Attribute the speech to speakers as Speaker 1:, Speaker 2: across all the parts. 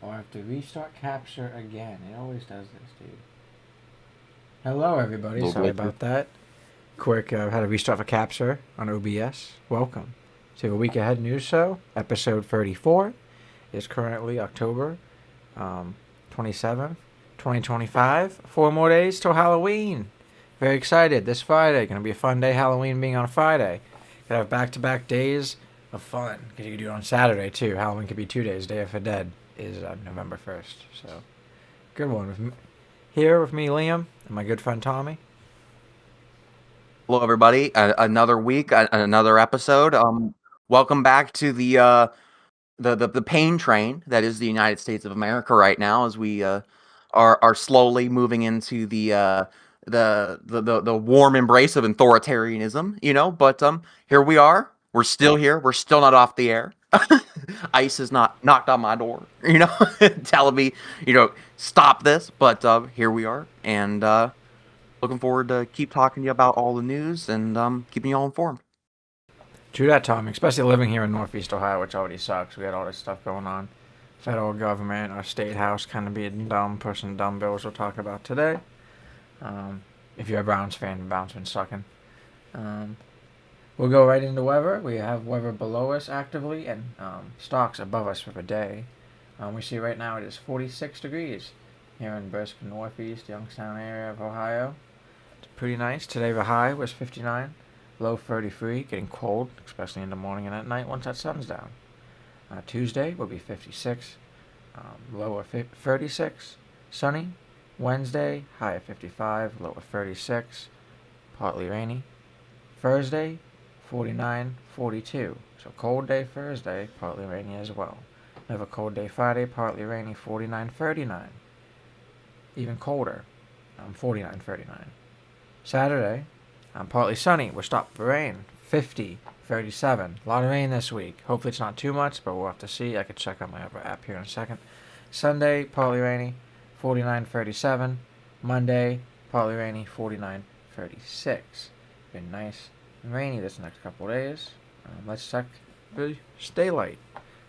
Speaker 1: Or I have to restart capture again. It always does this, dude. Hello, everybody.
Speaker 2: Little
Speaker 1: Sorry
Speaker 2: glitchy.
Speaker 1: about that. Quick, had to restart for capture on OBS. Welcome to the Week Ahead News Show, episode 34. It's currently October 27th, 2025. 4 more days till Halloween. Very excited. This Friday, going to be a fun day. Halloween being on a Friday. Gonna have back-to-back days of fun. Because you can do it on Saturday, too. Halloween could be 2 days. Day of the Dead is November 1st. So, good one. Here with me, Liam, and my good friend Tommy.
Speaker 2: Hello, everybody. Another week, another episode. Welcome back to the pain train that is the United States of America right now, as we are slowly moving into the warm embrace of authoritarianism. But here we are. We're still here. We're still not off the air. ICE has not knocked on my door, telling me, stop this. But here we are, and looking forward to keep talking to you about all the news and keeping you all informed.
Speaker 1: True that, Tommy. Especially living here in Northeast Ohio, which already sucks. We had all this stuff going on. Federal government, our state house kind of being dumb, pushing dumb bills we'll talk about today. If you're a Browns fan, the Browns been sucking. We'll go right into weather. We have weather below us actively and stocks above us for the day. We see right now it is 46 degrees here in Brisk, Northeast, Youngstown area of Ohio. It's pretty nice. Today the high was 59, low 33, getting cold, especially in the morning and at night once that sun's down. Tuesday will be 56, low of 36, sunny. Wednesday, high of 55, low of 36, partly rainy. Thursday, 49, 42. So cold day Thursday, partly rainy as well. Another cold day Friday, partly rainy, 49, 39. Even colder, 49, 39. Saturday, partly sunny. We're stopped for rain, 50, 37. A lot of rain this week. Hopefully it's not too much, but we'll have to see. I could check on my other app here in a second. Sunday, partly rainy, 49, 37. Monday, partly rainy, 49, 36. Been nice and rainy this next couple days. Let's check the daylight.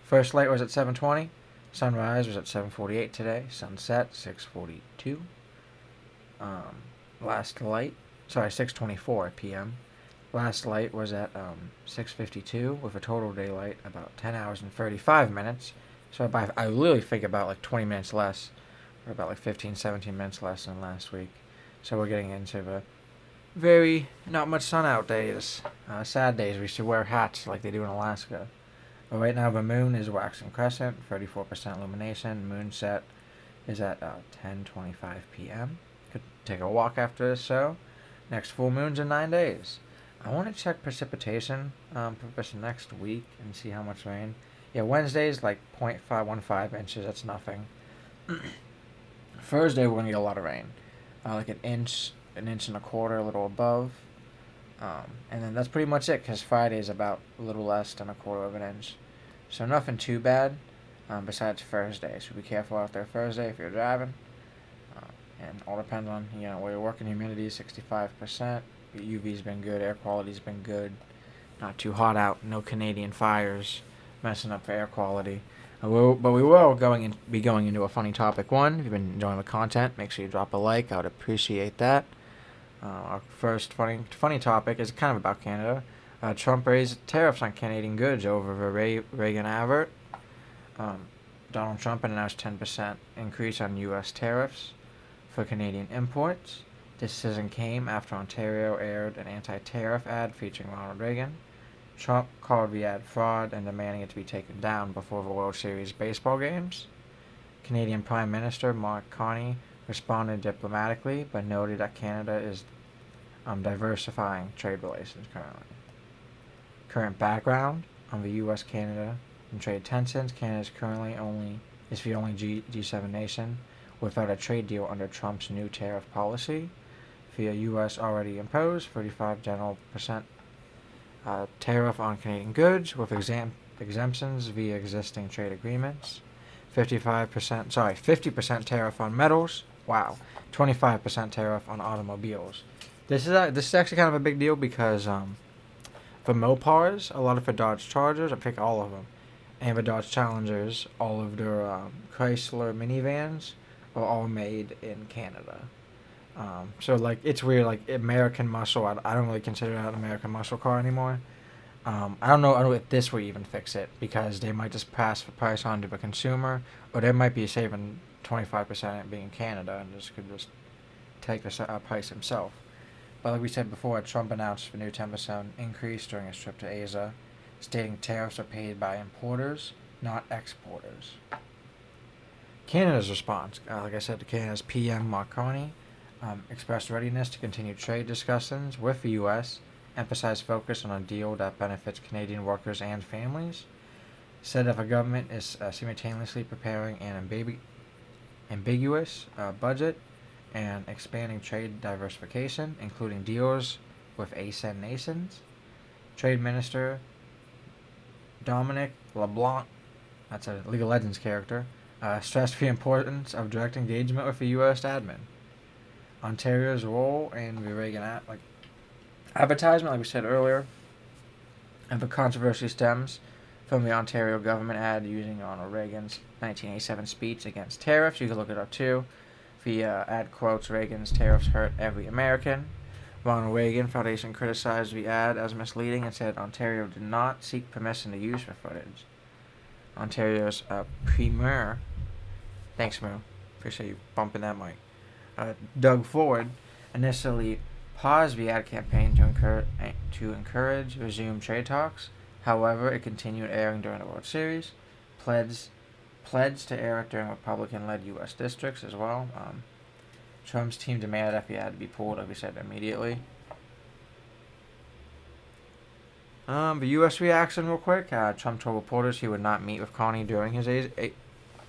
Speaker 1: First light was at 7:20. Sunrise was at 7:48 today. Sunset 6:42. Last light, 6:24 p.m. Last light was at 6:52 with a total daylight about 10 hours and 35 minutes. So I literally think about like 20 minutes less, or about like 15, 17 minutes less than last week. So we're getting into the very not much sun out days. Sad days. We should wear hats like they do in Alaska. But right now the moon is waxing crescent, 34% illumination. Moonset is at 10:25 p.m. Could take a walk after this show. Next full moon's in 9 days. I want to check precipitation for this next week and see how much rain. Yeah, Wednesday's like 0.515 inches. That's nothing. Thursday we're gonna get a lot of rain, like an inch and a quarter, a little above. And then that's pretty much it, because Friday is about a little less than a quarter of an inch. So nothing too bad, besides Thursday. So be careful out there Thursday if you're driving. And all depends on, where you're working. Humidity is 65%. UV's been good. Air quality's been good. Not too hot out. No Canadian fires messing up the air quality. But we will be going into a funny topic one. If you've been enjoying the content, make sure you drop a like. I would appreciate that. Our first funny topic is kind of about Canada. Trump raised tariffs on Canadian goods over the Reagan avert. Donald Trump announced 10% increase on U.S. tariffs for Canadian imports. This decision came after Ontario aired an anti-tariff ad featuring Ronald Reagan. Trump called the ad fraud and demanding it to be taken down before the World Series baseball games. Canadian Prime Minister Mark Carney responded diplomatically, but noted that Canada is diversifying trade relations currently. Current background on the U.S., Canada, and trade tensions. Canada is the only G7 nation without a trade deal under Trump's new tariff policy. The U.S. already imposed 35% general tariff on Canadian goods with exemptions via existing trade agreements. 50% tariff on metals. Wow. 25% tariff on automobiles. This is actually kind of a big deal because for Mopars, a lot of the Dodge Chargers, I pick all of them, and the Dodge Challengers, all of their Chrysler minivans, are all made in Canada. So like it's weird. Like American muscle, I don't really consider that an American muscle car anymore. I don't know. I don't know if this will even fix it because they might just pass the price on to the consumer, or they might be saving 25% being in Canada and just could just take the price himself. But like we said before, Trump announced the new 10% increase during his trip to Asia, stating tariffs are paid by importers, not exporters. Canada's response, like I said, Canada's PM Mark Carney expressed readiness to continue trade discussions with the U.S., emphasized focus on a deal that benefits Canadian workers and families, said that the government is simultaneously preparing an ambiguous budget and expanding trade diversification, including deals with ASEAN nations. Trade Minister Dominic LeBlanc, that's a League of Legends character, stressed the importance of direct engagement with the U.S. admin. Ontario's role in the Reagan advertisement, like we said earlier, and the controversy stems from the Ontario government ad using Ronald Reagan's 1987 speech against tariffs. You can look it up too. The ad quotes Reagan's "tariffs hurt every American." Ronald Reagan Foundation criticized the ad as misleading and said Ontario did not seek permission to use the footage. Ontario's premier, thanks Moo, appreciate you bumping that mic, Doug Ford, initially paused the ad campaign to encourage resumed trade talks. However, it continued airing during the World Series, pledged to air it during Republican-led U.S. districts as well. Trump's team demanded that the ad be pulled, like we said, immediately. The U.S. reaction, real quick. Trump told reporters he would not meet with Carney during his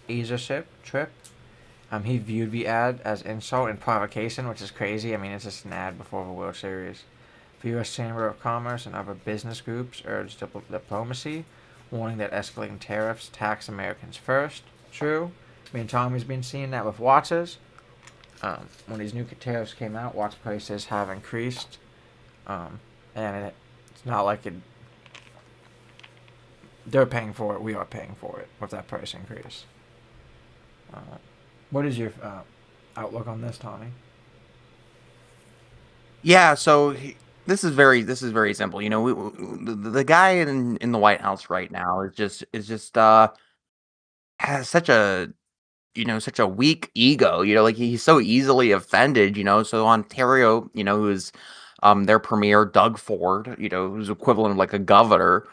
Speaker 1: Asia trip. He viewed the ad as insult and provocation, which is crazy. I mean, it's just an ad before the World Series. The U.S. Chamber of Commerce and other business groups urged diplomacy, warning that escalating tariffs tax Americans first. True. Me and Tommy's been seeing that with watches. When these new tariffs came out, watch prices have increased. And it's not like they're paying for it, we are paying for it with that price increase. What is your outlook on this, Tommy?
Speaker 2: Yeah, so this is very simple. The guy in the White House right now is just has such a weak ego. Like he's so easily offended. So Ontario, who's their premier Doug Ford, who's equivalent of like a governor,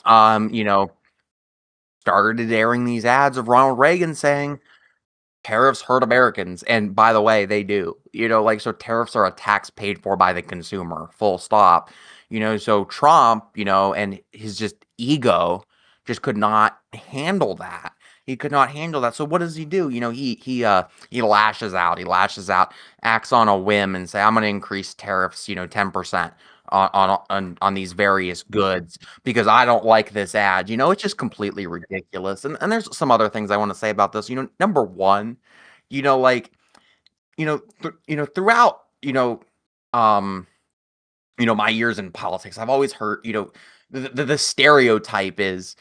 Speaker 2: um, you know, started airing these ads of Ronald Reagan saying tariffs hurt Americans, and by the way, they do. So tariffs are a tax paid for by the consumer, full stop. So Trump, and his just ego just could not handle that. He could not handle that. So what does he do? He lashes out. He lashes out, acts on a whim, and say, "I'm going to increase tariffs, 10% on these various goods because I don't like this ad." It's just completely ridiculous. And there's some other things I want to say about this. Number one, like throughout um my years in politics, I've always heard the stereotype is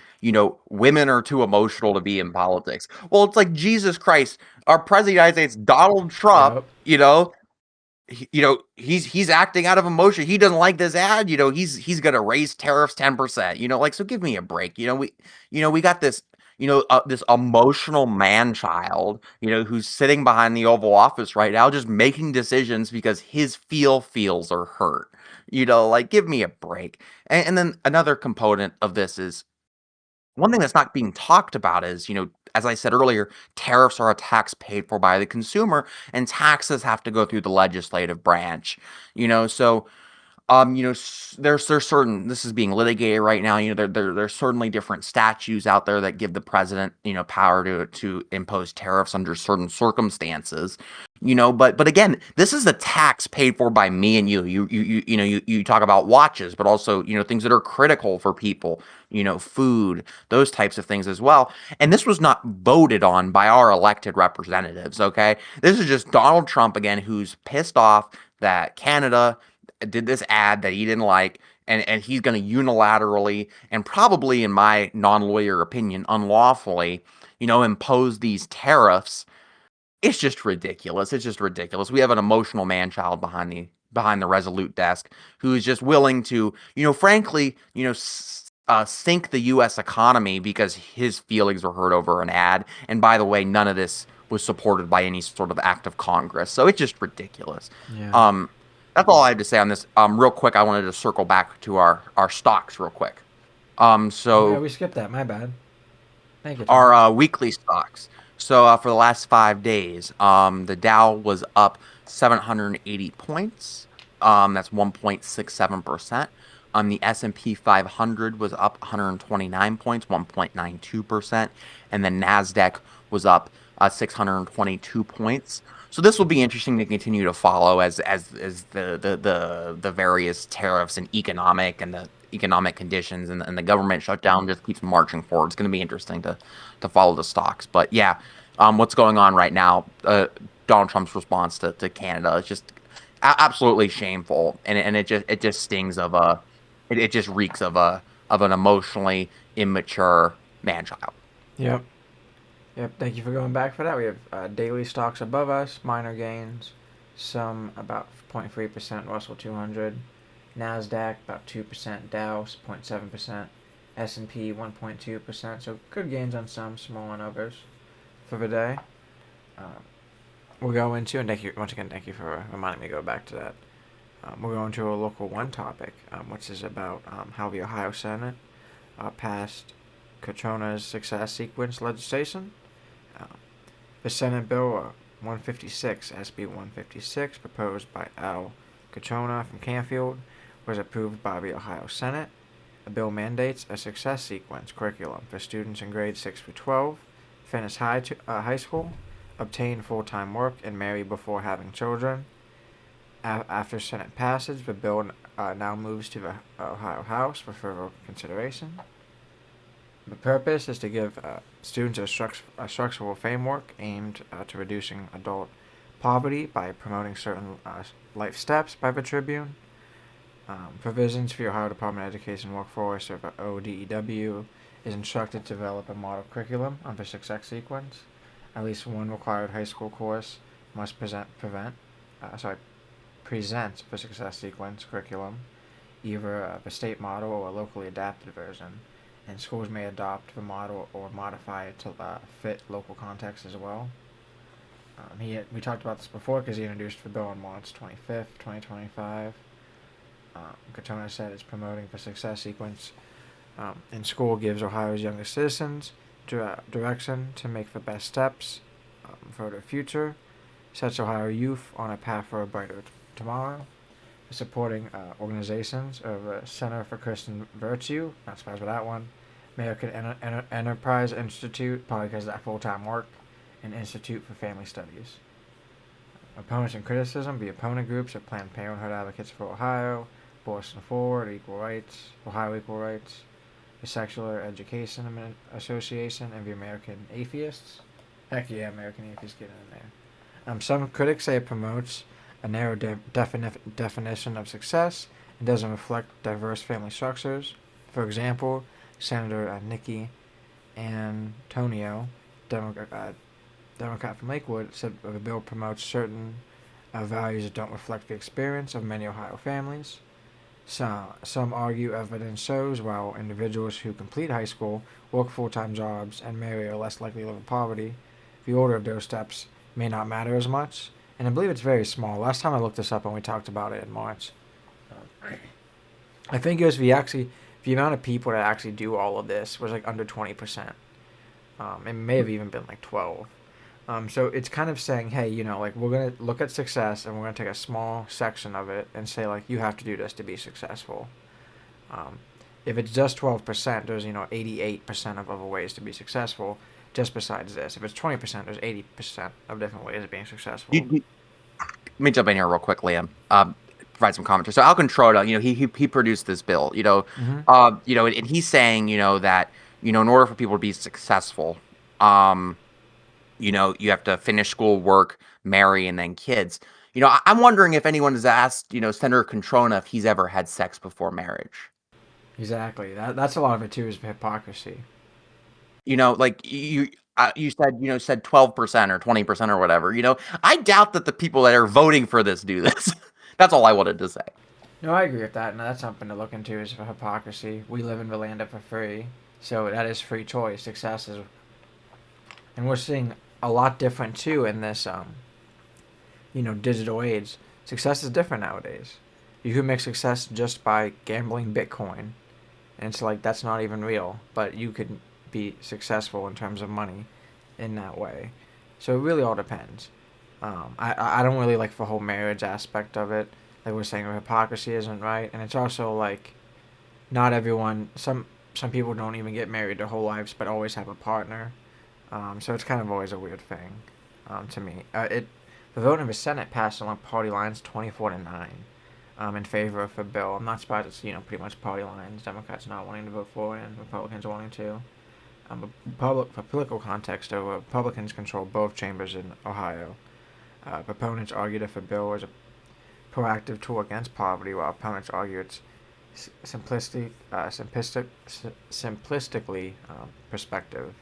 Speaker 2: women are too emotional to be in politics. Well, it's like Jesus Christ, our president of the United States, Donald Trump,
Speaker 1: Yep.
Speaker 2: he's acting out of emotion. He doesn't like this ad. He's gonna raise tariffs 10%. So give me a break. We got this emotional man child, who's sitting behind the Oval Office right now, just making decisions because his feels are hurt. Like give me a break. And then another component of this is one thing that's not being talked about is, as I said earlier, tariffs are a tax paid for by the consumer, and taxes have to go through the legislative branch. So there's certain this is being litigated right now. There's certainly different statutes out there that give the president power to impose tariffs under certain circumstances. But again, this is a tax paid for by me and you. You talk about watches, but also things that are critical for people. Food, those types of things as well. And this was not voted on by our elected representatives. Okay, this is just Donald Trump again, who's pissed off that Canada did this ad that he didn't like, and he's going to unilaterally and probably, in my non-lawyer opinion, unlawfully, impose these tariffs. It's just ridiculous. It's just ridiculous. We have an emotional man-child behind the Resolute desk who is just willing to, frankly, sink the U.S. economy because his feelings were hurt over an ad. And by the way, none of this was supported by any sort of act of Congress. So it's just ridiculous.
Speaker 1: Yeah.
Speaker 2: That's all I have to say on this. Real quick, I wanted to circle back to our stocks real quick.
Speaker 1: Yeah,
Speaker 2: So
Speaker 1: we skipped that. My bad. Thank you,
Speaker 2: our
Speaker 1: Tom.
Speaker 2: weekly stocks. So for the last 5 days, the Dow was up 780 points. That's 1.67%. The S&P 500 was up 129 points, 1.92%, and the Nasdaq was up 622 points. So this will be interesting to continue to follow as the various tariffs and the economic conditions and the government shutdown just keeps marching forward. It's going to be interesting to follow the stocks. But yeah, what's going on right now? Donald Trump's response to Canada is just absolutely shameful, and it just stings of it just reeks of an emotionally immature man child.
Speaker 1: Yep. Yep. Thank you for going back for that. We have daily stocks above us, minor gains, some about 0.3% Russell 200, Nasdaq about 2%, Dow 0.7%, S&P 1.2%. So good gains on some, small on others for the day. We'll go into, and thank you once again. Thank you for reminding me to go back to that. We'll go into a local one topic, which is about how the Ohio Senate passed Katrona's success sequence legislation. The Senate Bill 156, SB 156, proposed by Al Katrona from Canfield, was approved by the Ohio Senate. The bill mandates a success sequence curriculum for students in grades 6 through 12, finish high school, obtain full-time work, and marry before having children. After Senate passage, the bill now moves to the Ohio House for further consideration. The purpose is to give students a structural framework aimed to reducing adult poverty by promoting certain life steps by the Tribune. Provisions for the Ohio Department of Education Workforce, or the ODEW, is instructed to develop a model curriculum on the success sequence. At least one required high school course must present the success sequence curriculum, either the state model or a locally adapted version, and schools may adopt the model or modify it to fit local context as well. We talked about this before because he introduced the bill on March 25th, 2025. Katona said it's promoting the success sequence in school gives Ohio's youngest citizens direction to make the best steps for their future, sets Ohio youth on a path for a brighter tomorrow. Supporting organizations of the Center for Christian Virtue, not surprised with that one, American Enterprise Institute, probably because of that full-time work, and Institute for Family Studies. Opponents and criticism, the opponent groups are Planned Parenthood Advocates for Ohio, Boston Forward, Equal Rights, Ohio Equal Rights, the Secular Education Association, and the American Atheists. Heck yeah, American Atheists get in there. Some critics say it promotes a narrow definition of success and doesn't reflect diverse family structures. For example, Senator Nikki Antonio, Democrat from Lakewood, said the bill promotes certain values that don't reflect the experience of many Ohio families. Some argue evidence shows while individuals who complete high school, work full-time jobs, and marry are less likely to live in poverty, the order of those steps may not matter as much, and I believe it's very small. Last time I looked this up and we talked about it in March, I think it was the amount of people that actually do all of this was like under 20%. It may have even been like 12. So it's kind of saying, hey, like we're going to look at success and we're going to take a small section of it and say, like, you have to do this to be successful. If it's just 12%, there's, 88% of other ways to be successful just besides this. If it's 20%, there's 80% of different ways of being successful.
Speaker 2: Let me jump in here real quick, Liam. Provide some commentary. So Alcantara, he produced this bill, and he's saying, that, in order for people to be successful, you have to finish school, work, marry, and then kids. I'm wondering if anyone has asked, Senator Controna if he's ever had sex before marriage.
Speaker 1: Exactly. That's a lot of it too is hypocrisy.
Speaker 2: Like you said 12% or 20% or whatever. I doubt that the people that are voting for this do this. That's all I wanted to say.
Speaker 1: No, I agree with that, and that's something to look into is for hypocrisy. We live in Valanda for free, so that is free choice. Success is, and we're seeing a lot different too in this digital age. Success is different nowadays. You can make success just by gambling Bitcoin, and it's like that's not even real, but you could be successful in terms of money in that way. So it really all depends. I don't really like the whole marriage aspect of it. Like we're saying, hypocrisy isn't right, and it's also like not everyone. Some people don't even get married their whole lives, but always have a partner. So it's kind of always a weird thing to me. The vote in the Senate passed along party lines, 24-9, in favor of the bill. I'm not surprised it's pretty much party lines. Democrats not wanting to vote for it, and Republicans wanting to. For political context, though, Republicans control both chambers in Ohio. Proponents argue that the bill is a proactive tool against poverty, while opponents argue it's simplistically perspective.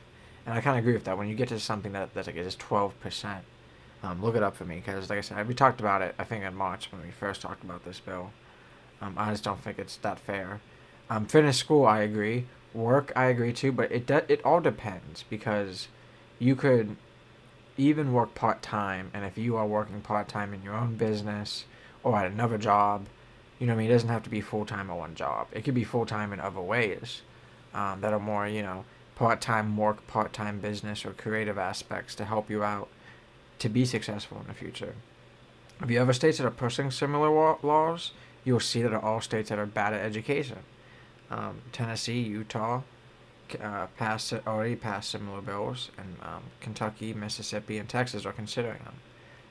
Speaker 1: And I kind of agree with that. When you get to something that's like it is 12%, look it up for me because, like I said, we talked about it. I think in March when we first talked about this bill. I just don't think it's that fair. Finish school, I agree. Work, I agree too. But it all depends because you could even work part time, and if you are working part time in your own business or at another job, what I mean, it doesn't have to be full time at one job. It could be full time in other ways that are more, part time work, part time business, or creative aspects to help you out to be successful in the future. If you other states that are pushing similar laws, you'll see that are all states that are bad at education. Tennessee, Utah, already passed similar bills, and Kentucky, Mississippi, and Texas are considering them.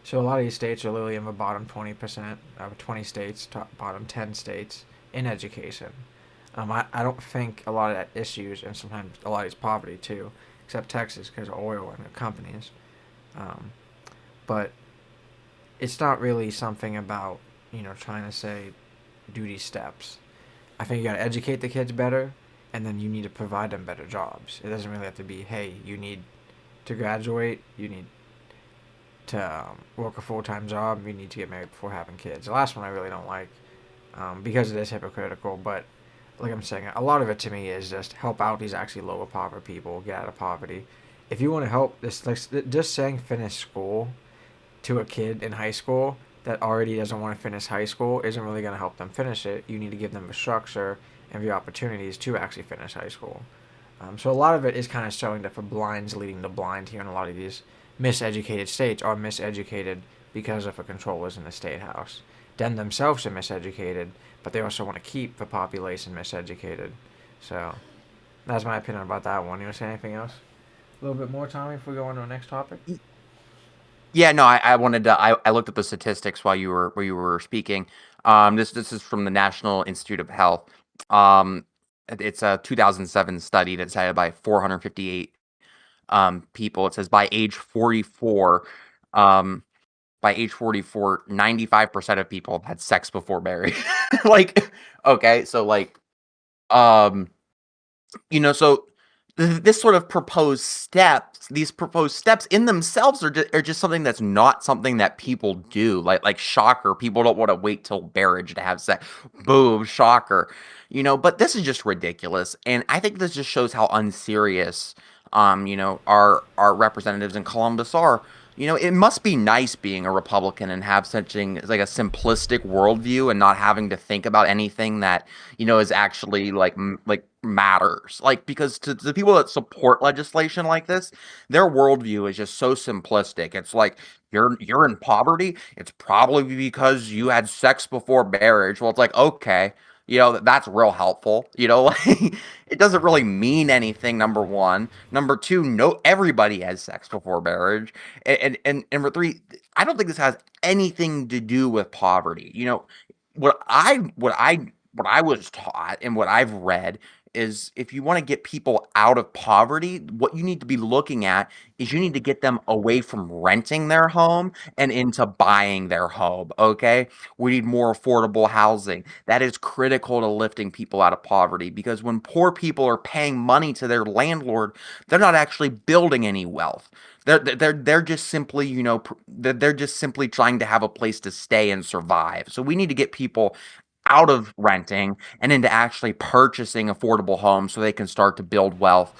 Speaker 1: So a lot of these states are literally in the bottom 20% of 20 states, top bottom 10 states in education. I don't think a lot of that issues, and sometimes a lot of it's poverty too, except Texas because of oil and the companies. Um, but it's not really something about trying to say do these steps. I think you got to educate the kids better, and then you need to provide them better jobs. It doesn't really have to be, hey, you need to graduate, you need to work a full time job, you need to get married before having kids. The last one I really don't like because it is hypocritical, but like I'm saying, a lot of it to me is just help out these actually lower poverty people get out of poverty. If you want to help this, like just saying finish school to a kid in high school that already doesn't want to finish high school isn't really going to help them finish it. You need to give them the structure and the opportunities to actually finish high school. So a lot of it is kind of showing that the blinds leading the blind here in a lot of these miseducated states are miseducated because of the controllers in the state house. Them themselves are miseducated, but they also want to keep the population miseducated. So that's my opinion about that one. You want to say anything else? A little bit more, Tommy, if we go on to the next topic.
Speaker 2: Yeah, no, I wanted to. I looked at the statistics while you were speaking. This is from the National Institute of Health. It's a 2007 study that's cited by 458 people. It says um, by age 44, 95% of people have had sex before marriage. Like, okay, so like, um, so this sort of these proposed steps in themselves are just something that's not something that people do. Like shocker, people don't want to wait till marriage to have sex. Boom, shocker. But this is just ridiculous, and I think this just shows how unserious our representatives in Columbus are. It must be nice being a Republican and have such like a simplistic worldview and not having to think about anything that is actually like matters. Like, because to the people that support legislation like this, their worldview is just so simplistic. It's like you're in poverty. It's probably because you had sex before marriage. Well, it's like, okay, that's real helpful. Like, it doesn't really mean anything. Number one, number two, no, everybody has sex before marriage, and number three, I don't think this has anything to do with poverty. What I was taught and what I've read is if you want to get people out of poverty, what you need to be looking at is you need to get them away from renting their home and into buying their home. Okay. We need more affordable housing. That is critical to lifting people out of poverty because when poor people are paying money to their landlord, they're not actually building any wealth. They're just simply, they're just simply trying to have a place to stay and survive. So we need to get people out of renting and into actually purchasing affordable homes so they can start to build wealth.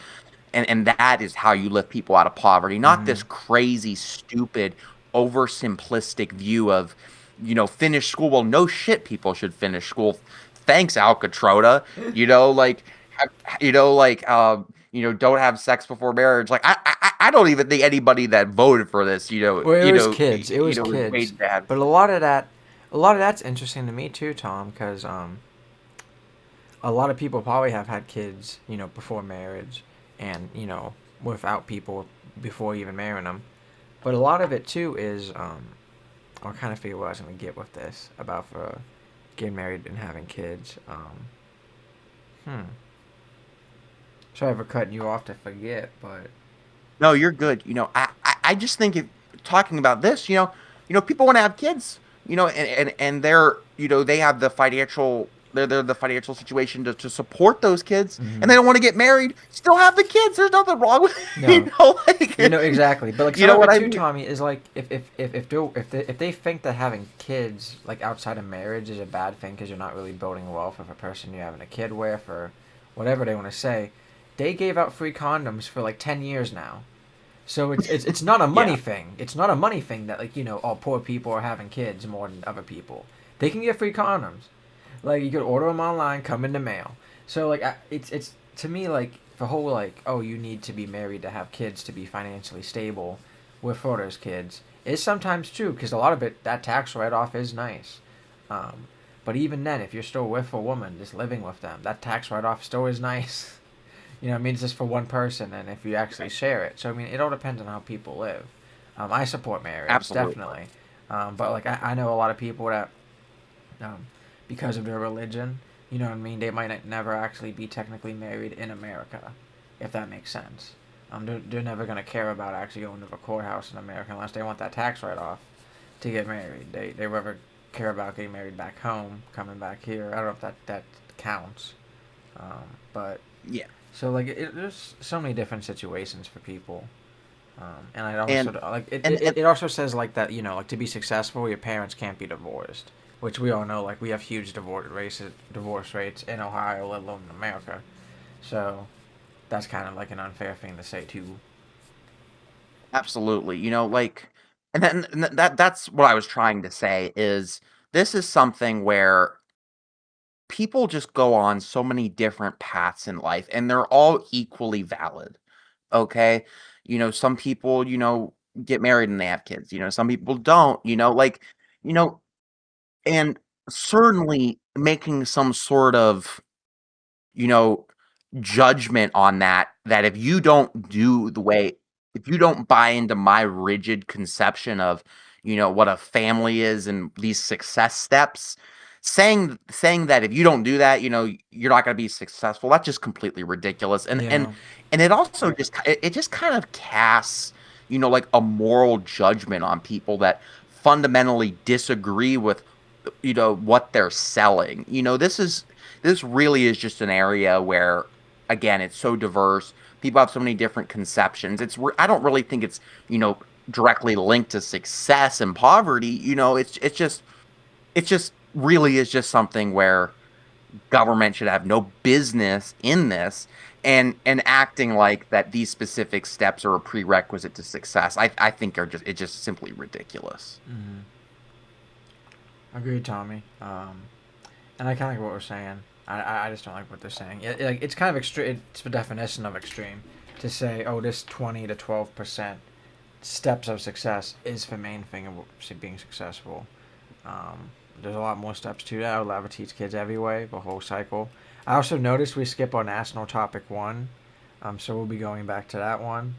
Speaker 2: And that is how you lift people out of poverty, not
Speaker 1: Mm-hmm.
Speaker 2: this crazy, stupid, oversimplistic view of, finish school. Well, no shit, people should finish school. Thanks, Alcatrota. You know, like, don't have sex before marriage. Like, I don't even think anybody that voted for this,
Speaker 1: Well, it was kids. It was
Speaker 2: is
Speaker 1: kids.
Speaker 2: waiting to have.
Speaker 1: But a lot of that's interesting to me too, Tom, because a lot of people probably have had kids, before marriage, and without people before even marrying them. But a lot of it too is I kind of figure what I was gonna get with this about for getting married and having kids. Hmm. Sorry for cutting you off to forget, but
Speaker 2: No, you're good. I just think if talking about this, people want to have kids, and they have the financial they're the financial situation to support those kids, and
Speaker 1: mm-hmm.
Speaker 2: they don't want to get married. Still have the kids. There's nothing wrong with it,
Speaker 1: No,
Speaker 2: like
Speaker 1: exactly. But like
Speaker 2: you
Speaker 1: some
Speaker 2: know
Speaker 1: of
Speaker 2: what
Speaker 1: it
Speaker 2: I
Speaker 1: too,
Speaker 2: mean.
Speaker 1: Tommy, is like if they think that having kids like outside of marriage is a bad thing because you're not really building wealth with a person you're having a kid with or whatever they want to say, they gave out free condoms for like 10 years now. So it's not a money
Speaker 2: Yeah,
Speaker 1: thing. It's not a money thing that like all poor people are having kids more than other people. They can get free condoms. Like you could order them online, come in the mail. So like it's to me like the whole like oh you need to be married to have kids to be financially stable with for those kids is sometimes true because a lot of it that tax write off is nice. Um, but even then, if you're still with a woman, just living with them, that tax write off still is nice. It means just for one person, and if you actually share it. So I mean, it all depends on how people live. I support marriage
Speaker 2: absolutely.
Speaker 1: definitely, but like I know a lot of people that um, because of their religion. You know what I mean? They might never actually be technically married in America, if that makes sense. They're never going to care about actually going to the courthouse in America unless they want that tax write off to get married. They rather care about getting married back home, coming back here. I don't know if that counts. But
Speaker 2: Yeah,
Speaker 1: so like there's so many different situations for people. And I also
Speaker 2: and
Speaker 1: like
Speaker 2: and
Speaker 1: it also says like that like to be successful your parents can't be divorced, which we all know like we have huge divorce rates in Ohio, let alone in America. So that's kind of like an unfair thing to say too.
Speaker 2: absolutely. That's what I was trying to say is this is something where people just go on so many different paths in life and they're all equally valid. Okay. Some people, get married and they have kids, some people don't, you know, and certainly making some sort of, you know, judgment on that if you don't buy into my rigid conception of, what a family is and these success steps, saying that if you don't do that, you're not going to be successful. That's just completely ridiculous.
Speaker 1: Yeah.
Speaker 2: And it also it just kind of casts, like a moral judgment on people that fundamentally disagree with, what they're selling. This really is just an area where, again, it's so diverse. People have so many different conceptions. I don't really think it's, directly linked to success and poverty. It's just really is just something where government should have no business in this, and acting like that these specific steps are a prerequisite to success. I think it's just simply ridiculous.
Speaker 1: Mm-hmm. Agreed, Tommy. And I kind of like what we're saying. I just don't like what they're saying. It's kind of extreme. It's the definition of extreme to say, oh, this 20 to 12% steps of success is the main thing of being successful. Um, there's a lot more steps to that. I would love to teach kids every way, the whole cycle. I also noticed we skip our national topic one, so we'll be going back to that one.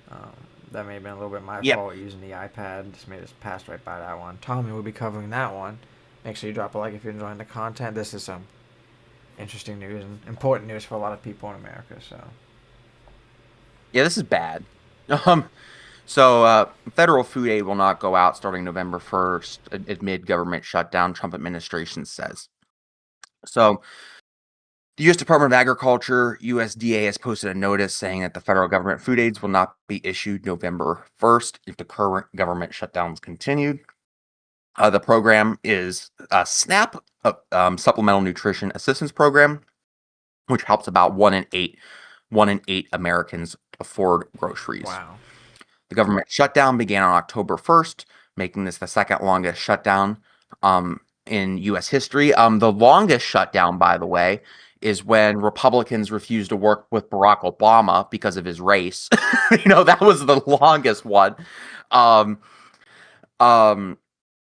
Speaker 1: Um, that may have been a little bit my
Speaker 2: Yep.
Speaker 1: fault using the iPad. Just made us pass right by that one. Tommy will be covering that one. Make sure you drop a like if you're enjoying the content. This is some interesting news and important news for a lot of people in America. So
Speaker 2: Yeah, this is bad. So federal food aid will not go out starting November 1st amid government shutdown, Trump administration says. So the U.S. Department of Agriculture, USDA, has posted a notice saying that the federal government food aids will not be issued November 1st if the current government shutdowns continued. The program is a SNAP, Supplemental Nutrition Assistance Program, which helps about 1 in 8 Americans afford groceries.
Speaker 1: wow.
Speaker 2: The government shutdown began on October 1st, making this the second longest shutdown in U.S. history. The longest shutdown, by the way, is when Republicans refused to work with Barack Obama because of his race. That was the longest one. Um, um,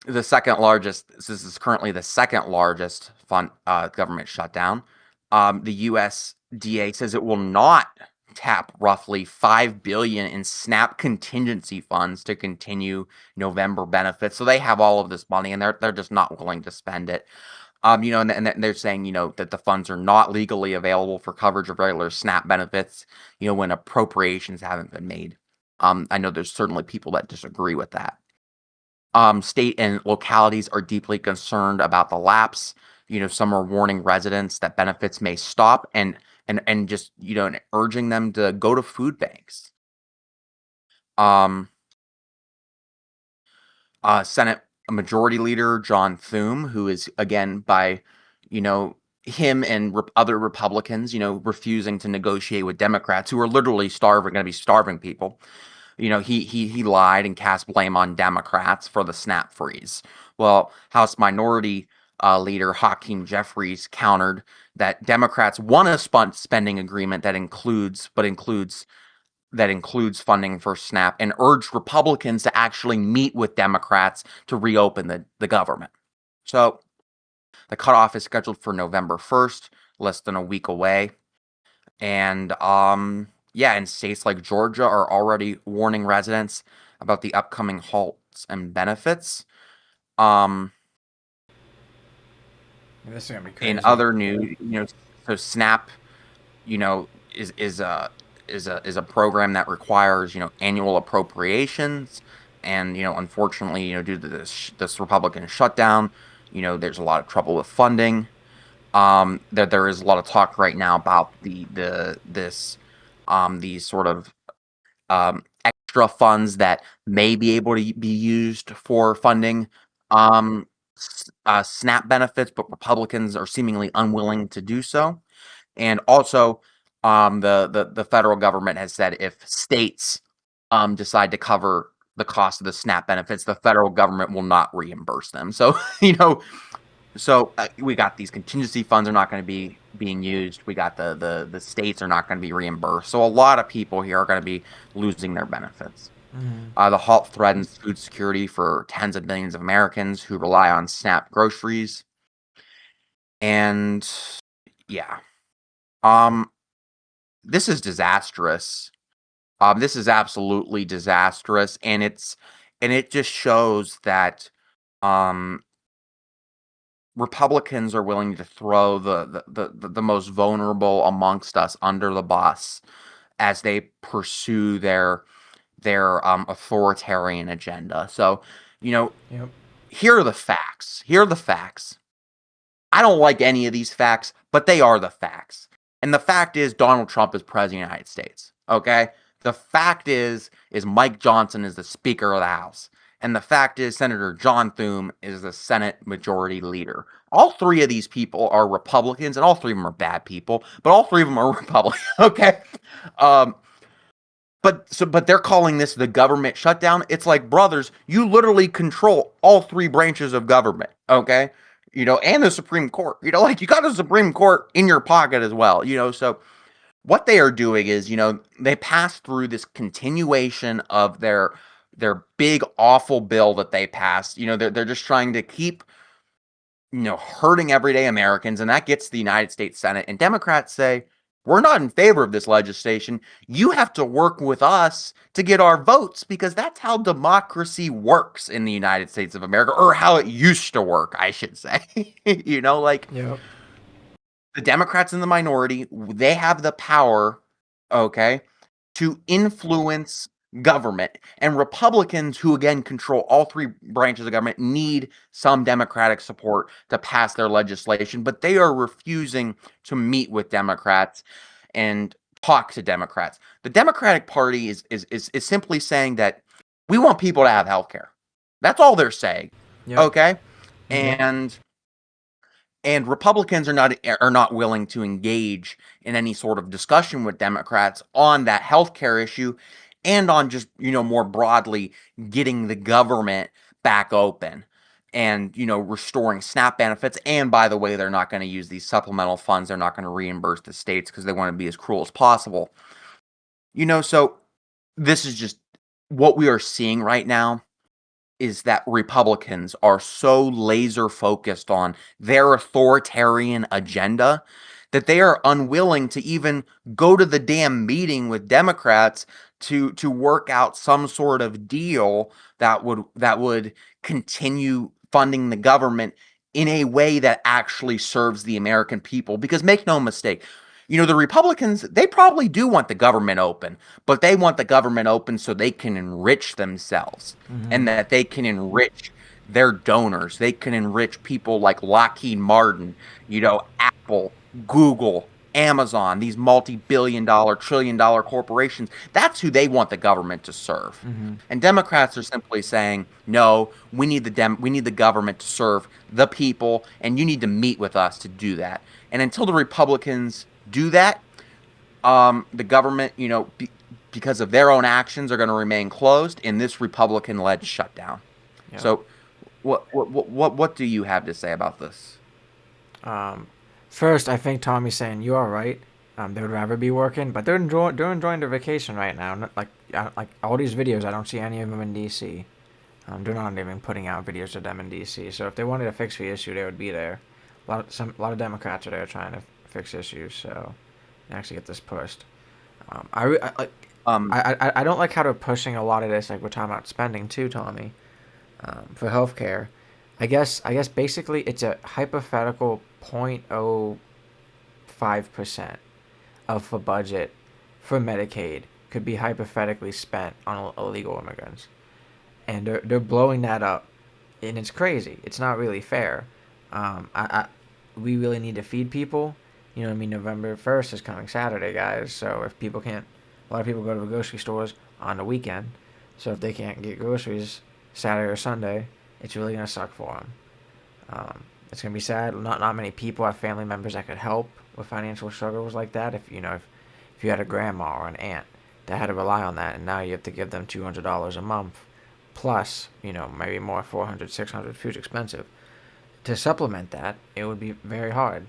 Speaker 2: the second largest. This is currently the second largest government shutdown. The USDA says it will not tap roughly $5 billion in SNAP contingency funds to continue November benefits. So they have all of this money, and they're just not willing to spend it. And they're saying, that the funds are not legally available for coverage of regular SNAP benefits, when appropriations haven't been made. I know there's certainly people that disagree with that. State and localities are deeply concerned about the lapse. Some are warning residents that benefits may stop and just, and urging them to go to food banks. Senate Majority Leader John Thune, who is, again, by, him and other Republicans, refusing to negotiate with Democrats who are literally going to be starving people. He lied and cast blame on Democrats for the SNAP freeze. Well, House Minority Leader Hakeem Jeffries countered that Democrats want a spending agreement that includes funding for SNAP, and urged Republicans to actually meet with Democrats to reopen the government. So the cutoff is scheduled for November 1st, less than a week away. And and states like Georgia are already warning residents about the upcoming halts and benefits.
Speaker 1: This is gonna be crazy.
Speaker 2: In other news, so SNAP, is a program that requires annual appropriations, and unfortunately, due to this Republican shutdown, there's a lot of trouble with funding. There is a lot of talk right now about these sort of extra funds that may be able to be used for funding SNAP benefits, but Republicans are seemingly unwilling to do so. And also, the federal government has said if states decide to cover the cost of the SNAP benefits, the federal government will not reimburse them. So, we got these contingency funds are not going to be being used. We got the states are not going to be reimbursed. So a lot of people here are going to be losing their benefits. The halt threatens food security for tens of millions of Americans who rely on SNAP groceries. And yeah, this is disastrous. This is absolutely disastrous, and it just shows that Republicans are willing to throw the most vulnerable amongst us under the bus as they pursue their authoritarian agenda. So,
Speaker 1: Yep.
Speaker 2: here are the facts. Here are the facts. I don't like any of these facts, but they are the facts. And the fact is Donald Trump is president of the United States. Okay? The fact is Mike Johnson is the Speaker of the House. And the fact is Senator John Thune is the Senate Majority Leader. All three of these people are Republicans, and all three of them are bad people, but all three of them are Republicans. Okay? But they're calling this the government shutdown. It's like, brothers, you literally control all three branches of government, okay? And the Supreme Court. Like, you got the Supreme Court in your pocket as well, so what they are doing is, they pass through this continuation of their big awful bill that they passed. They're just trying to keep hurting everyday Americans, and that gets the United States Senate. And Democrats say, we're not in favor of this legislation. You have to work with us to get our votes, because that's how democracy works in the United States of America, or how it used to work, I should say. Like,
Speaker 1: Yep.
Speaker 2: the Democrats in the minority, they have the power, okay, to influence government. And Republicans, who again control all three branches of government, need some Democratic support to pass their legislation, but they are refusing to meet with Democrats and talk to Democrats. The Democratic Party is simply saying that we want people to have health care. That's all they're saying.
Speaker 1: Yep.
Speaker 2: Okay.
Speaker 1: Mm-hmm.
Speaker 2: And Republicans are not willing to engage in any sort of discussion with Democrats on that healthcare issue and on just, more broadly getting the government back open and, restoring SNAP benefits. And by the way, they're not going to use these supplemental funds. They're not going to reimburse the states because they want to be as cruel as possible. So this is just what we are seeing right now is that Republicans are so laser focused on their authoritarian agenda that they are unwilling to even go to the damn meeting with Democrats to work out some sort of deal that would continue funding the government in a way that actually serves the American people. Because make no mistake, the Republicans, they probably do want the government open, but they want the government open so they can enrich themselves
Speaker 1: Mm-hmm.
Speaker 2: and that they can enrich their donors. They can enrich people like Lockheed Martin, Apple, Google, Amazon, these multi-billion dollar, trillion dollar corporations. That's who they want the government to serve.
Speaker 1: Mm-hmm.
Speaker 2: And Democrats are simply saying, no, we need the government to serve the people, and you need to meet with us to do that. And until the Republicans do that, the government, because of their own actions, are going to remain closed in this Republican-led shutdown.
Speaker 1: Yep.
Speaker 2: So, what do you have to say about this?
Speaker 1: First, I think Tommy's saying you are right. They would rather be working, but they're enjoying their vacation right now. Like all these videos, I don't see any of them in DC. They're not even putting out videos of them in DC. So if they wanted to fix the issue, they would be there. A lot of Democrats are there trying to fix issues, so actually get this pushed.
Speaker 2: Um,
Speaker 1: I don't like how they're pushing a lot of this. Like we're talking about spending too, Tommy, for healthcare. I guess basically it's a hypothetical 0.05% of the budget for Medicaid could be hypothetically spent on illegal immigrants, and they're blowing that up, and it's crazy. It's not really fair. We really need to feed people. You know what I mean? November 1st is coming Saturday, guys. So if people can't, a lot of people go to the grocery stores on the weekend. So if they can't get groceries Saturday or Sunday, it's really gonna suck for them. It's gonna be sad. Not many people have family members that could help with financial struggles like that. If you had a grandma or an aunt that had to rely on that, and now you have to give them $200 a month, plus maybe more 400, 600. Food's expensive. To supplement that, it would be very hard.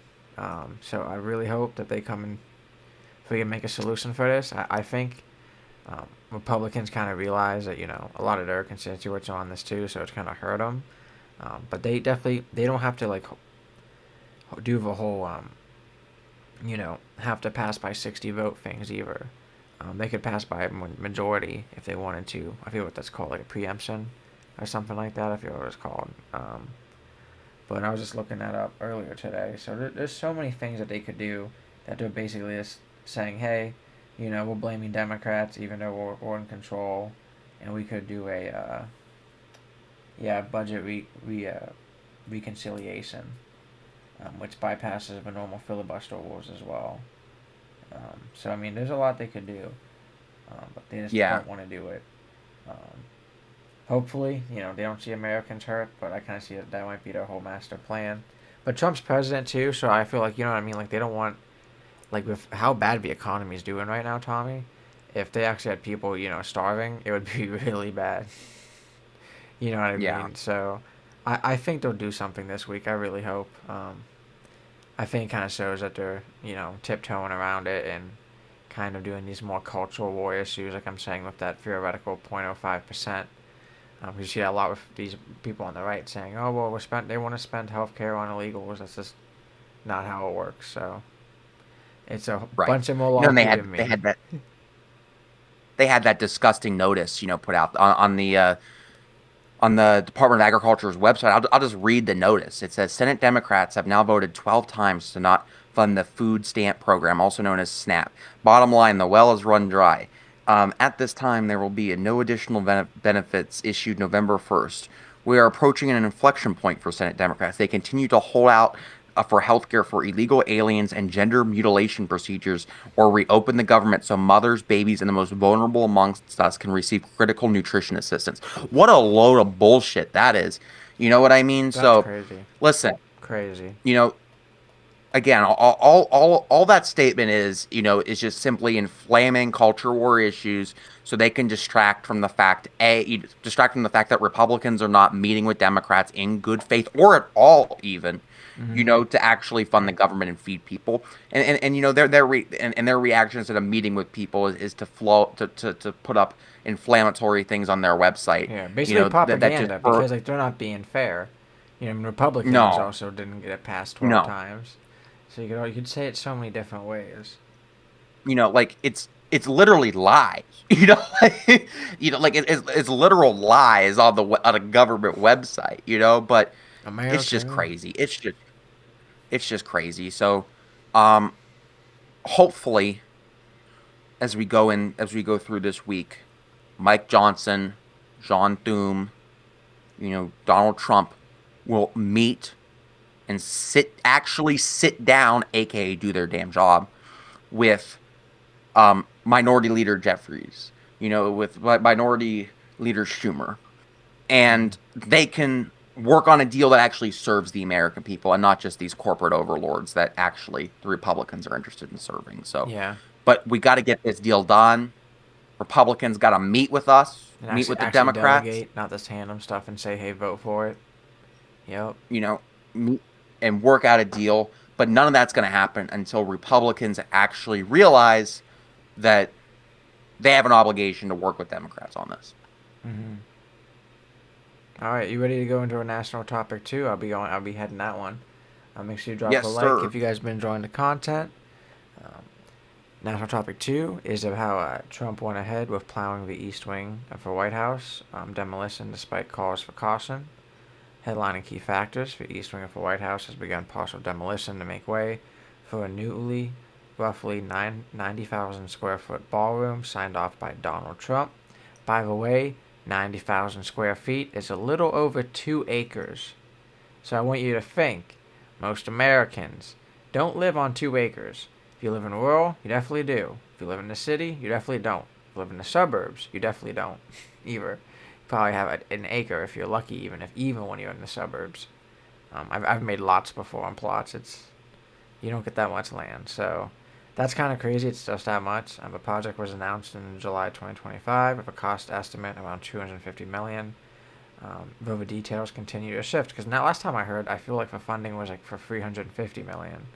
Speaker 1: So I really hope that they come and if we can make a solution for this. I think Republicans kind of realize that a lot of their constituents are on this too, so it's kind of hurt them. But they don't have to like do the whole have to pass by 60 vote things either. They could pass by a majority if they wanted to. I forget what that's called, like a preemption or something like that. I forget what it's called. But I was just looking that up earlier today. So there's so many things that they could do that they're basically just saying, hey, we're blaming Democrats even though we're in control, and we could do a budget reconciliation, which bypasses the normal filibuster rules as well. So I mean, there's a lot they could do, but they just
Speaker 2: yeah,
Speaker 1: don't want to do it. Um, Hopefully, they don't see Americans hurt, but I kind of see that might be their whole master plan. But Trump's president too, so I feel like, you know what I mean? Like, they don't want, like, with how bad the economy is doing right now, Tommy, if they actually had people, starving, it would be really bad. You know what I
Speaker 2: yeah,
Speaker 1: mean? So, I think they'll do something this week. I really hope. I think it kind of shows that they're, tiptoeing around it and kind of doing these more cultural war issues, like I'm saying, with that theoretical 0.05%. You see that a lot with these people on the right saying, "Oh well, they want to spend healthcare on illegals." That's just not how it works. So it's a
Speaker 2: right.
Speaker 1: bunch of more
Speaker 2: And they
Speaker 1: malarkey
Speaker 2: had
Speaker 1: than
Speaker 2: they
Speaker 1: me.
Speaker 2: had that they had that disgusting notice, put out on the Department of Agriculture's website. I'll just read the notice. It says Senate Democrats have now voted 12 times to not fund the food stamp program, also known as SNAP. Bottom line, the well is run dry. At this time, there will be no additional benefits issued November 1st. We are approaching an inflection point for Senate Democrats. They continue to hold out for health care for illegal aliens and gender mutilation procedures, or reopen the government so mothers, babies, and the most vulnerable amongst us can receive critical nutrition assistance. What a load of bullshit that is. You know what I mean?
Speaker 1: That's
Speaker 2: So,
Speaker 1: crazy.
Speaker 2: listen,
Speaker 1: Crazy.
Speaker 2: you know, again, all that statement is just simply inflaming culture war issues so they can distract from the fact that Republicans are not meeting with Democrats in good faith or at all even, to actually fund the government and feed people. And their reactions to the meeting with people is to put up inflammatory things on their website.
Speaker 1: Yeah, basically propaganda
Speaker 2: that
Speaker 1: because like they're not being fair. I mean, Republicans
Speaker 2: no,
Speaker 1: also didn't get it passed 12
Speaker 2: no.
Speaker 1: times. So you could say it so many different ways.
Speaker 2: Like it's literally lies. It's literal lies on a government website. But it's just
Speaker 1: America.
Speaker 2: crazy. It's just crazy. So, hopefully, as we go through this week, Mike Johnson, John Thune, Donald Trump will meet and actually sit down, aka do their damn job, with Minority Leader Jeffries, with Minority Leader Schumer, and they can work on a deal that actually serves the American people and not just these corporate overlords that actually the Republicans are interested in serving. So,
Speaker 1: Yeah.
Speaker 2: but we got to get this deal done. Republicans got to meet with us,
Speaker 1: And
Speaker 2: meet with the
Speaker 1: actually
Speaker 2: Democrats.
Speaker 1: delegate, not just hand them stuff and say, hey, vote for it. Yep.
Speaker 2: Meet and work out a deal. But none of that's going to happen until Republicans actually realize that they have an obligation to work with Democrats on this.
Speaker 1: Mm-hmm. All right, you ready to go into a national topic too? I'll be heading that one. Make sure you drop
Speaker 2: Yes,
Speaker 1: a like
Speaker 2: sir.
Speaker 1: if you guys have been enjoying the content. Um, National topic 2 is of how Trump went ahead with plowing the East Wing of the White House demolition despite calls for caution. Headlining key factors: the East Wing of the White House has begun partial demolition to make way for a newly roughly 90,000 square foot ballroom signed off by Donald Trump. By the way, 90,000 square feet is a little over 2 acres. So I want you to think, most Americans don't live on 2 acres. If you live in rural, you definitely do. If you live in the city, you definitely don't. If you live in the suburbs, you definitely don't either. You probably have an acre if you're lucky, even when you're in the suburbs. I've made lots before on plots. You don't get that much land, so that's kind of crazy. It's just that much. The project was announced in July 2025 with a cost estimate around $250 million. Though the details continue to shift, because now last time I heard, I feel like the funding was like for $350 million.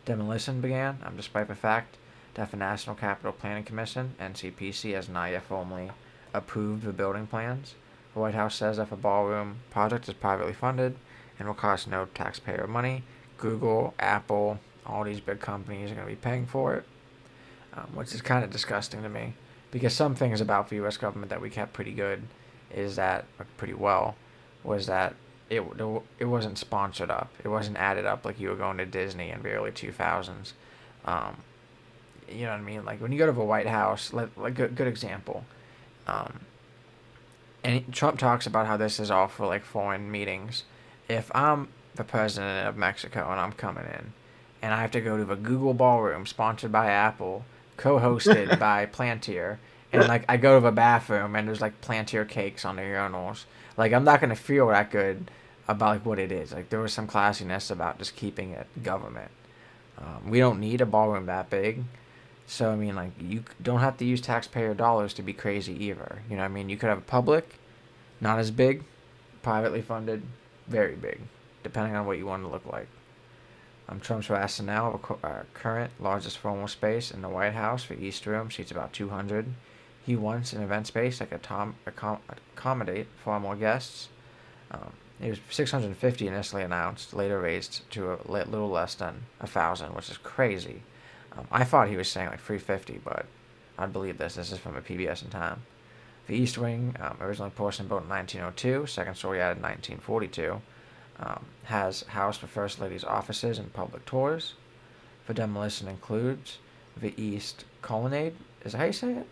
Speaker 1: Demolition began, despite the fact that the National Capital Planning Commission (NCPC) has not yet formally approved the building plans. The White House says that the ballroom project is privately funded and will cost no taxpayer money. Google, Apple, all these big companies are going to be paying for it, which is kind of disgusting to me, because some things about the U.S. government that we kept pretty good is that, pretty well, was that it wasn't sponsored up. It wasn't added up like you were going to Disney in the early 2000s. You know what I mean? Like when you go to the White House, like good example. And Trump talks about how this is all for like foreign meetings. If I'm the president of Mexico and I'm coming in, and I have to go to the Google Ballroom sponsored by Apple, co-hosted by Plantier, and like I go to the bathroom and there's like Plantier cakes on the urinals, like I'm not gonna feel that good about like what it is. Like there was some classiness about just keeping it government. We don't need a ballroom that big. So, I mean, like, you don't have to use taxpayer dollars to be crazy either. You know what I mean? You could have a public, not as big, privately funded, very big, depending on what you want to look like. Trump's asked to now current largest formal space in the White House for East Room seats about 200. He wants an event space that could accommodate far more guests. It was 650 initially announced, later raised to a little less than 1,000, which is crazy. I thought he was saying like 350, but I'd believe this. This is from a PBS in Time. The East Wing, originally portioned built in 1902, second story added in 1942, has housed the First Lady's offices and public tours. for demolition includes the east colonnade. Is that how you say it?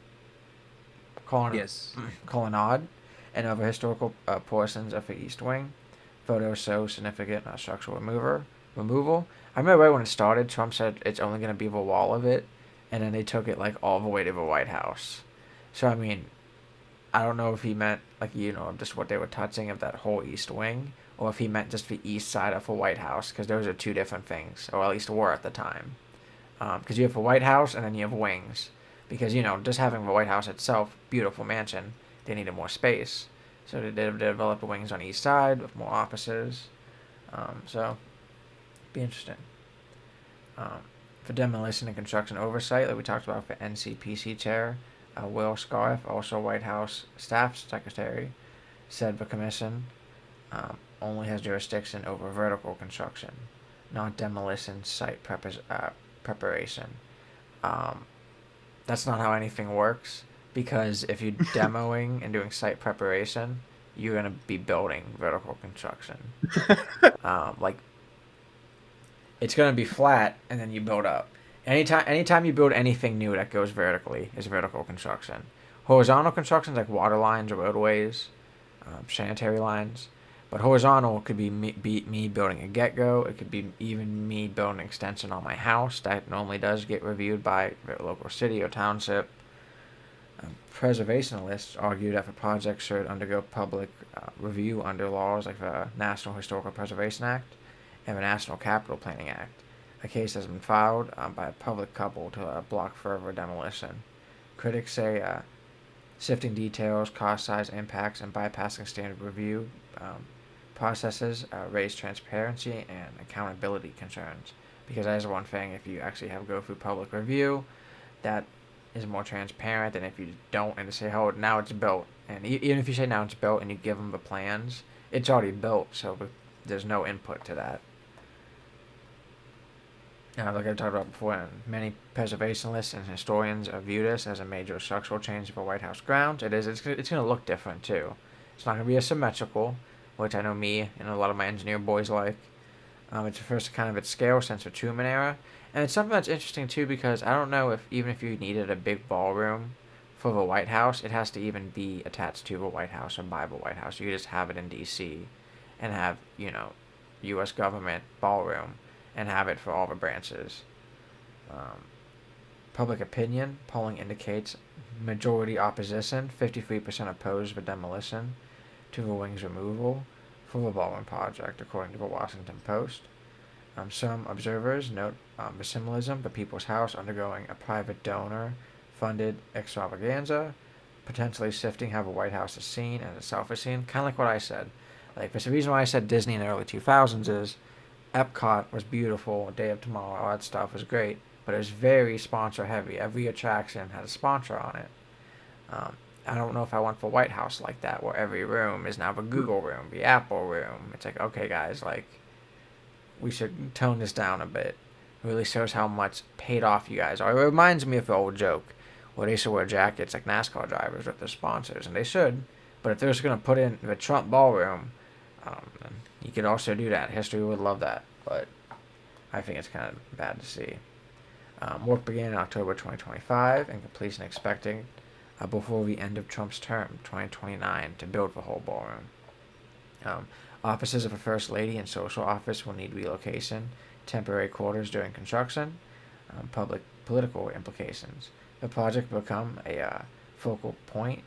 Speaker 2: Yes.
Speaker 1: Colonnade and other historical portions of the east wing. Photos show significant structural removal. I remember right when it started, Trump said it's only going to be the wall of it, and then they took it like all the way to the White House. So I mean, I don't know if he meant like just what they were touching of that whole east wing, or if he meant just the east side of the White House, because those are two different things, or at least were at the time. Because you have the White House and then you have wings. Because just having the White House itself, beautiful mansion, they needed more space, so they developed the wings on each side with more offices. So be interesting. For demolition and construction oversight, like we talked about for NCPC chair, Will Scarf, also White House staff secretary, said the commission only has jurisdiction over vertical construction, not demolition site preparation. Um, that's not how anything works, because if you're demoing and doing site preparation, you're gonna be building vertical construction. Like it's gonna be flat and then you build up. Anytime you build anything new that goes vertically is vertical construction. Horizontal construction is like water lines or roadways, sanitary lines. But horizontal could be me building a get-go. It could be even me building an extension on my house. That normally does get reviewed by the local city or township. Preservationists argue that the project should undergo public review under laws like the National Historical Preservation Act and the National Capital Planning Act. A case has been filed by a public couple to block further demolition. Critics say sifting details, cost size impacts, and bypassing standard review processes raise transparency and accountability concerns. Because that is one thing, if you actually have go through public review, that is more transparent than if you don't and say, oh, now it's built. And even if you say now it's built and you give them the plans, it's already built, so there's no input to that. Like I talked about before, many preservationists and historians view this as a major structural change for White House grounds. It is. It's going to look different too. It's not going to be as symmetrical, which I know me and a lot of my engineer boys like. It's the first kind of its scale since the Truman era, and it's something that's interesting too because I don't know if even if you needed a big ballroom for the White House, it has to even be attached to the White House or by the White House. You just have it in D.C. and have U.S. government ballroom and have it for all the branches. Public opinion polling indicates majority opposition, 53% opposed the demolition to the wings removal for the ballroom project, according to the Washington Post. Some observers note the symbolism, the People's House undergoing a private donor-funded extravaganza, potentially shifting how the White House is seen and itself is seen. Kind of like what I said. Like, the reason why I said Disney in the early 2000s is Epcot was beautiful, Day of Tomorrow, all that stuff was great, but it was very sponsor heavy. Every attraction had a sponsor on it. I don't know if I want the White House like that, where every room is now the Google room, the Apple room. It's like, okay, guys, like, we should tone this down a bit. It really shows how much paid off you guys are. It reminds me of the old joke where they used to wear jackets like NASCAR drivers with their sponsors, and they should. But if they're just going to put in the Trump ballroom, you could also do that. History would love that, but I think it's kind of bad to see. Work began in October 2025 and completion expected before the end of Trump's term, 2029, to build the whole ballroom. Offices of a First Lady and social office will need relocation, temporary quarters during construction, public political implications. The project will become a focal point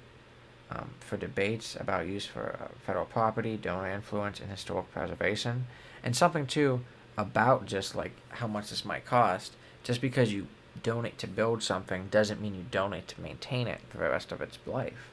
Speaker 1: for debates about use for federal property, donor influence, and historic preservation, and something too about just like how much this might cost. Just because you donate to build something doesn't mean you donate to maintain it for the rest of its life.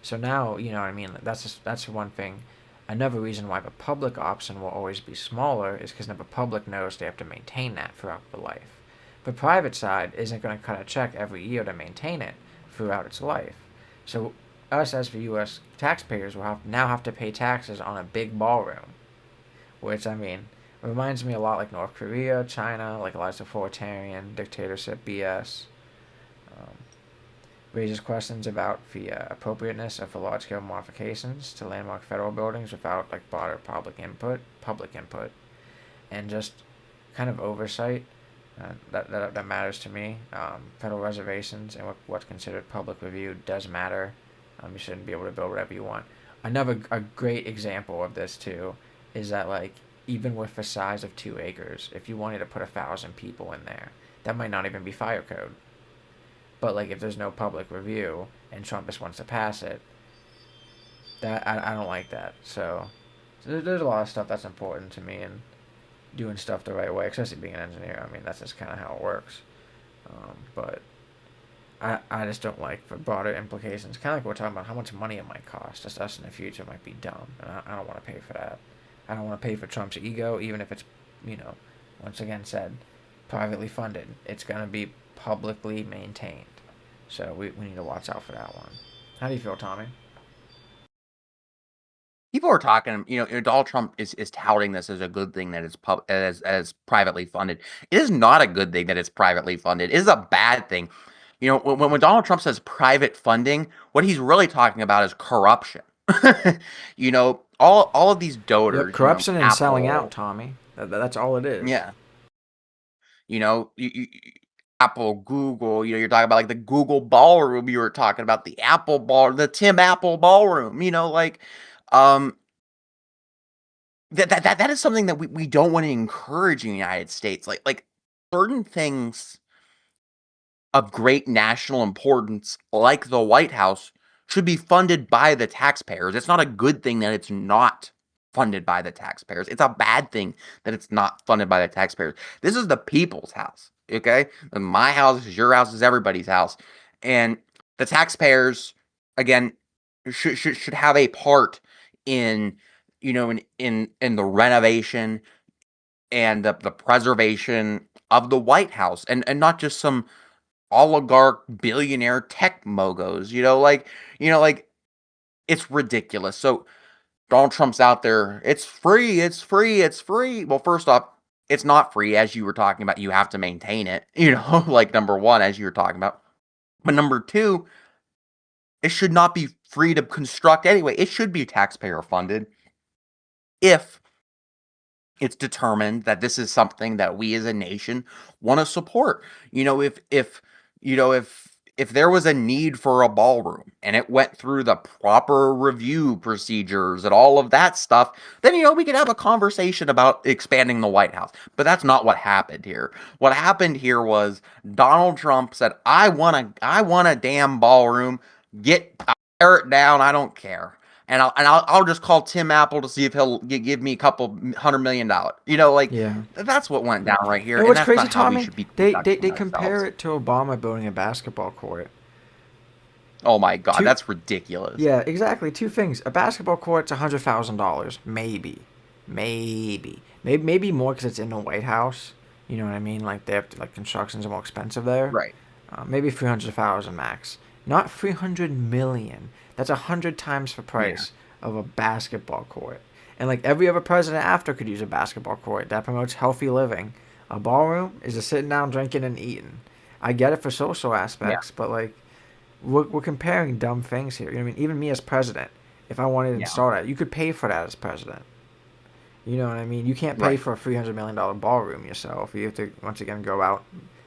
Speaker 1: So now, you know what I mean? That's one thing. Another reason why the public option will always be smaller is because now the public knows they have to maintain that throughout the life. The private side isn't going to cut a check every year to maintain it throughout its life. So us as the U.S. taxpayers will now have to pay taxes on a big ballroom, which, I mean, reminds me a lot like North Korea, China, like lots of authoritarian dictatorship BS. Raises questions about the appropriateness of the large-scale modifications to landmark federal buildings without like broader public input, and just kind of oversight. That matters to me. Federal reservations and what's considered public review does matter. You shouldn't be able to build whatever you want. Another a great example of this too is that like even with the size of 2 acres, if you wanted to put 1,000 people in there, that might not even be fire code. But like if there's no public review and Trump just wants to pass it, that I don't like that. So there's a lot of stuff that's important to me and doing stuff the right way, especially being an engineer. I mean that's just kind of how it works. But I just don't like for broader implications. Kind of like we're talking about how much money it might cost. Just us in the future might be dumb, and I don't want to pay for that. I don't want to pay for Trump's ego, even if it's, you know, once again said, privately funded. It's going to be publicly maintained. So we need to watch out for that one. How do you feel, Tommy?
Speaker 2: People are talking, Donald Trump is touting this as a good thing that it's as privately funded. It is not a good thing that it's privately funded. It is a bad thing. When Donald Trump says private funding, what he's really talking about is corruption. All of these
Speaker 1: Yep,
Speaker 2: donors,
Speaker 1: corruption and selling out,
Speaker 2: Apple,
Speaker 1: Tommy. That's all it is.
Speaker 2: yeah, Apple, Google, you're talking about like the Google ballroom. You were talking about the Tim Apple ballroom. Um, that is something that we don't want to encourage in the United States. Like certain things of great national importance, like the White House, should be funded by the taxpayers. It's not a good thing that it's not funded by the taxpayers. It's a bad thing that it's not funded by the taxpayers. This is the people's house, okay? And my house is your house, is everybody's house. And the taxpayers, again, should have a part in, in the renovation and the preservation of the White House, and not just some oligarch billionaire tech mogos, like it's ridiculous. So Donald Trump's out there, it's free, it's free, it's free. Well, first off, it's not free, as you were talking about. You have to maintain it, like number one, as you were talking about. But number two, it should not be free to construct anyway. It should be taxpayer funded if it's determined that this is something that we as a nation want to support. If there was a need for a ballroom and it went through the proper review procedures and all of that stuff, then we could have a conversation about expanding the White House. But that's not what happened here. What happened here was Donald Trump said, I want a damn ballroom. Tear it down. I don't care. And I'll just call Tim Apple to see if he'll give me a couple $100 million.
Speaker 1: Yeah.
Speaker 2: That's what went down right here,
Speaker 1: And
Speaker 2: and
Speaker 1: what's
Speaker 2: that's
Speaker 1: crazy,
Speaker 2: not how we
Speaker 1: Tommy?
Speaker 2: should be
Speaker 1: They
Speaker 2: conducting
Speaker 1: compare
Speaker 2: ourselves.
Speaker 1: it to Obama building a basketball court.
Speaker 2: Oh my God,
Speaker 1: Two,
Speaker 2: that's ridiculous.
Speaker 1: yeah, exactly. Two things. A basketball court's $100,000, maybe more because it's in the White House. You know what I mean? Like they have to, like construction's more expensive there.
Speaker 2: Right.
Speaker 1: Maybe 300,000 max. Not 300 million. That's 100 times the
Speaker 2: Yeah.
Speaker 1: price of a basketball court. And like every other president after could use a basketball court. That promotes healthy living. A ballroom is just sitting down, drinking, and eating. I get it for social
Speaker 2: Yeah.
Speaker 1: aspects, but like we're comparing dumb things here. You know what I mean? Even me as president, if I wanted to
Speaker 2: Yeah.
Speaker 1: install that, you could pay for that as president. You know what I mean? You can't pay
Speaker 2: Right.
Speaker 1: for a $300 million ballroom yourself. You have to once again go out,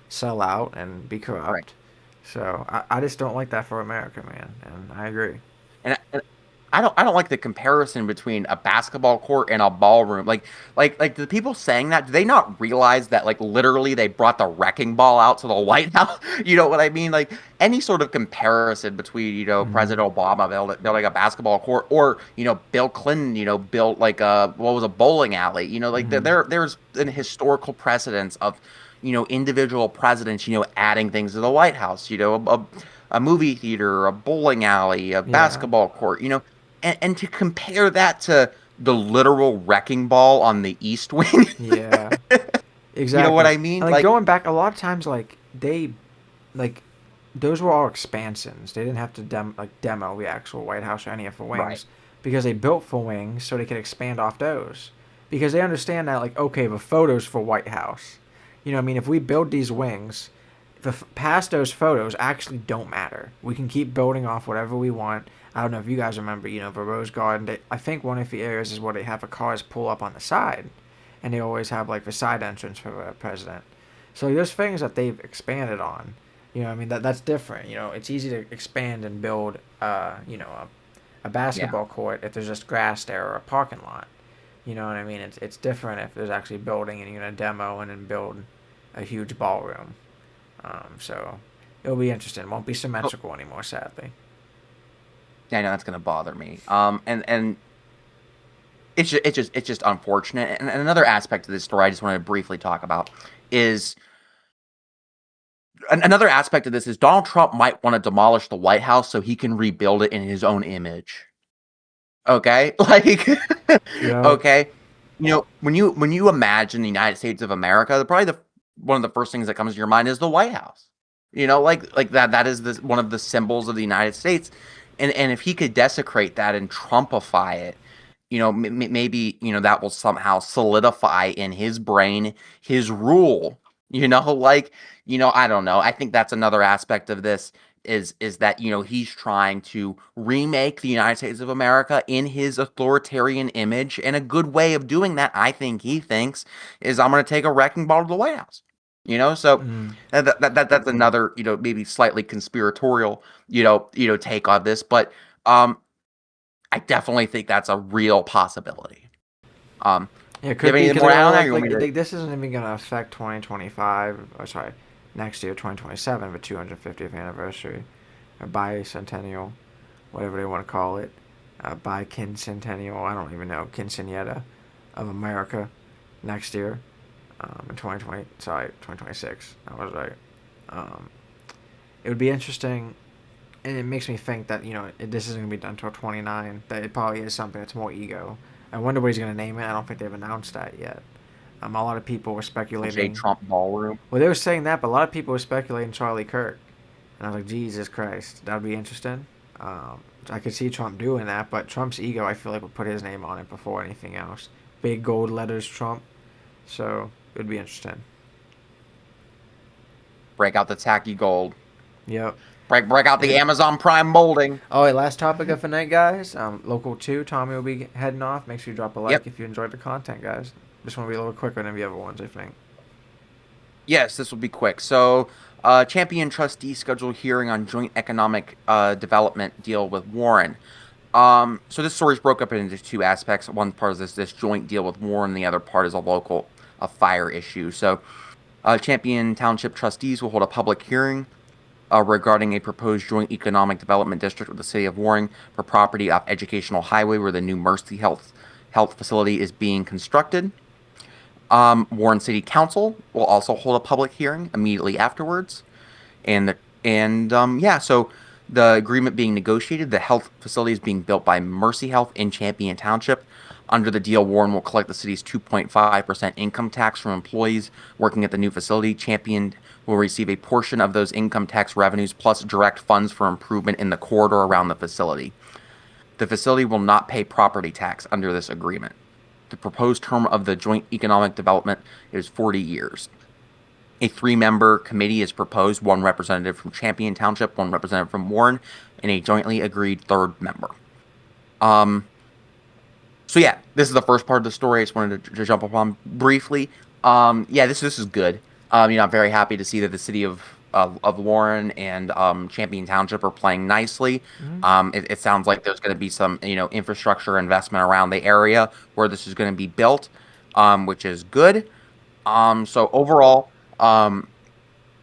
Speaker 1: sell out, and be
Speaker 2: Right.
Speaker 1: corrupt. So I just don't like that for America, man. And I agree.
Speaker 2: And I don't like the comparison between a basketball court and a ballroom. Like the people saying that, do they not realize that like literally they brought the wrecking ball out to the White House? You know what I mean? Like any sort of comparison between
Speaker 1: Hmm.
Speaker 2: President Obama building a basketball court, or Bill Clinton built like a bowling alley. Like
Speaker 1: Hmm.
Speaker 2: there's an historical precedence of individual presidents adding things to the White House. A movie theater, a bowling alley, a
Speaker 1: Yeah.
Speaker 2: basketball court. And to compare that to the literal wrecking ball on the East Wing,
Speaker 1: Yeah.
Speaker 2: you know what
Speaker 1: Exactly.
Speaker 2: I mean?
Speaker 1: And like
Speaker 2: Like,
Speaker 1: going back, a lot of times like like those were all expansions. They didn't have to demo the actual White House or any of the
Speaker 2: right,
Speaker 1: wings because they built for wings so they could expand off those. Because they understand that like okay, the photos for White House. You know what I mean? If we build these wings, past those photos actually don't matter. We can keep building off whatever we want. I don't know if you guys remember, the Rose Garden. I think one of the areas is where they have the cars pull up on the side, and they always have like the side entrance for the president. So there's things that they've expanded on. I mean that's different. It's easy to expand and build, a
Speaker 2: Yeah.
Speaker 1: basketball court if there's just grass there or a parking lot. You know what I mean? It's different if there's actually building and you're gonna demo and then build a huge ballroom. So it'll be interesting. It won't be
Speaker 2: Oh,
Speaker 1: symmetrical anymore, sadly.
Speaker 2: yeah, I know that's gonna bother me. And it's just unfortunate. And another aspect of this story I just want to briefly talk about is another aspect of this is Donald Trump might want to demolish the White House so he can rebuild it in his own image. Okay? Like
Speaker 1: Yeah.
Speaker 2: okay. When you imagine the United States of America, probably the one of the first things that comes to your mind is the White House. Like that is one of the symbols of the United States. And if he could desecrate that and Trumpify it, maybe, that will somehow solidify in his brain his rule. Like, I don't know. I think that's another aspect of this is that, he's trying to remake the United States of America in his authoritarian image. And a good way of doing that, I think he thinks, is I'm going to take a wrecking ball to the White House. So
Speaker 1: Mm.
Speaker 2: that's another, maybe slightly conspiratorial, take on this, but um I definitely think that's a real possibility. Um,
Speaker 1: Yeah, it
Speaker 2: do you
Speaker 1: could
Speaker 2: have
Speaker 1: be
Speaker 2: anything
Speaker 1: because
Speaker 2: more
Speaker 1: they
Speaker 2: to add on that?
Speaker 1: like
Speaker 2: You want
Speaker 1: like
Speaker 2: me to?
Speaker 1: this isn't even gonna affect 2025. Or sorry, next year 2027, the 250th anniversary, or bicentennial, whatever they want to call it, bicentennial. I don't even know quinceanera of America next year, in 2020. Sorry, 2026. I was right. Um, it would be interesting, and it makes me think that this isn't gonna be done until 29. That it probably is something that's more ego. I wonder what he's gonna name it. I don't think they've announced that yet. A lot of people were
Speaker 2: J.
Speaker 1: speculating.
Speaker 2: Trump ballroom.
Speaker 1: Well, they were saying that, but a lot of people were speculating Charlie Kirk, and I was like, Jesus Christ, that would be interesting. I could see Trump doing that, but Trump's ego, I feel like, would put his name on it before anything else. Big gold letters, Trump. So it would be interesting.
Speaker 2: Break out the tacky gold.
Speaker 1: Yep.
Speaker 2: Break out the
Speaker 1: It,
Speaker 2: Amazon Prime molding.
Speaker 1: oh, wait, last topic of the night, guys. Local 2, Tommy will be heading off. Make sure you drop a like
Speaker 2: Yep.
Speaker 1: if you enjoyed the content, guys. This one will be a little quicker than the other ones, I think.
Speaker 2: Yes, this will be quick. So, Champion trustee scheduled hearing on joint economic development deal with Warren. So this story is broke up into two aspects. One part is this joint deal with Warren. The other part is a fire issue. So, Champion Township trustees will hold a public hearing regarding a proposed joint economic development district with the city of Warren for property off Educational Highway, where the new Mercy Health facility is being constructed. Warren City Council will also hold a public hearing immediately afterwards, so the agreement being negotiated, the health facility is being built by Mercy Health in Champion Township. Under the deal, Warren will collect the city's 2.5% income tax from employees working at the new facility. Champion will receive a portion of those income tax revenues plus direct funds for improvement in the corridor around the facility. The facility will not pay property tax under this agreement. The proposed term of the joint economic development is 40 years. A 3-member committee is proposed, one representative from Champion Township, one representative from Warren, and a jointly agreed third member. So yeah, this is the first part of the story. I just wanted to jump upon briefly. This is good. I'm very happy to see that the city of Warren and Champion Township are playing nicely.
Speaker 1: Mm-hmm.
Speaker 2: It sounds like there's going to be some infrastructure investment around the area where this is going to be built, which is good. So overall,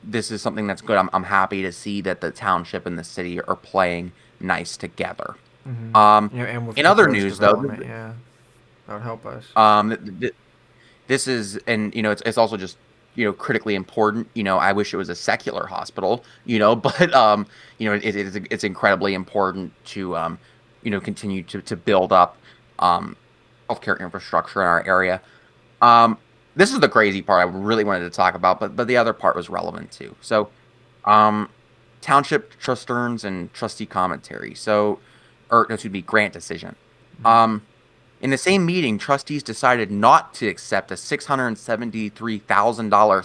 Speaker 2: this is something that's good. I'm happy to see that the township and the city are playing nice together.
Speaker 1: And with
Speaker 2: In other
Speaker 1: proposed
Speaker 2: news, though,
Speaker 1: development, yeah, that would help us.
Speaker 2: this is, and it's also just critically important. I wish it was a secular hospital, but it's incredibly important to continue to build up healthcare infrastructure in our area. This is the crazy part I really wanted to talk about, but the other part was relevant too. So, township trust earns and trustee commentary. So, or no, excuse me, grant decision. In the same meeting, trustees decided not to accept a $673,000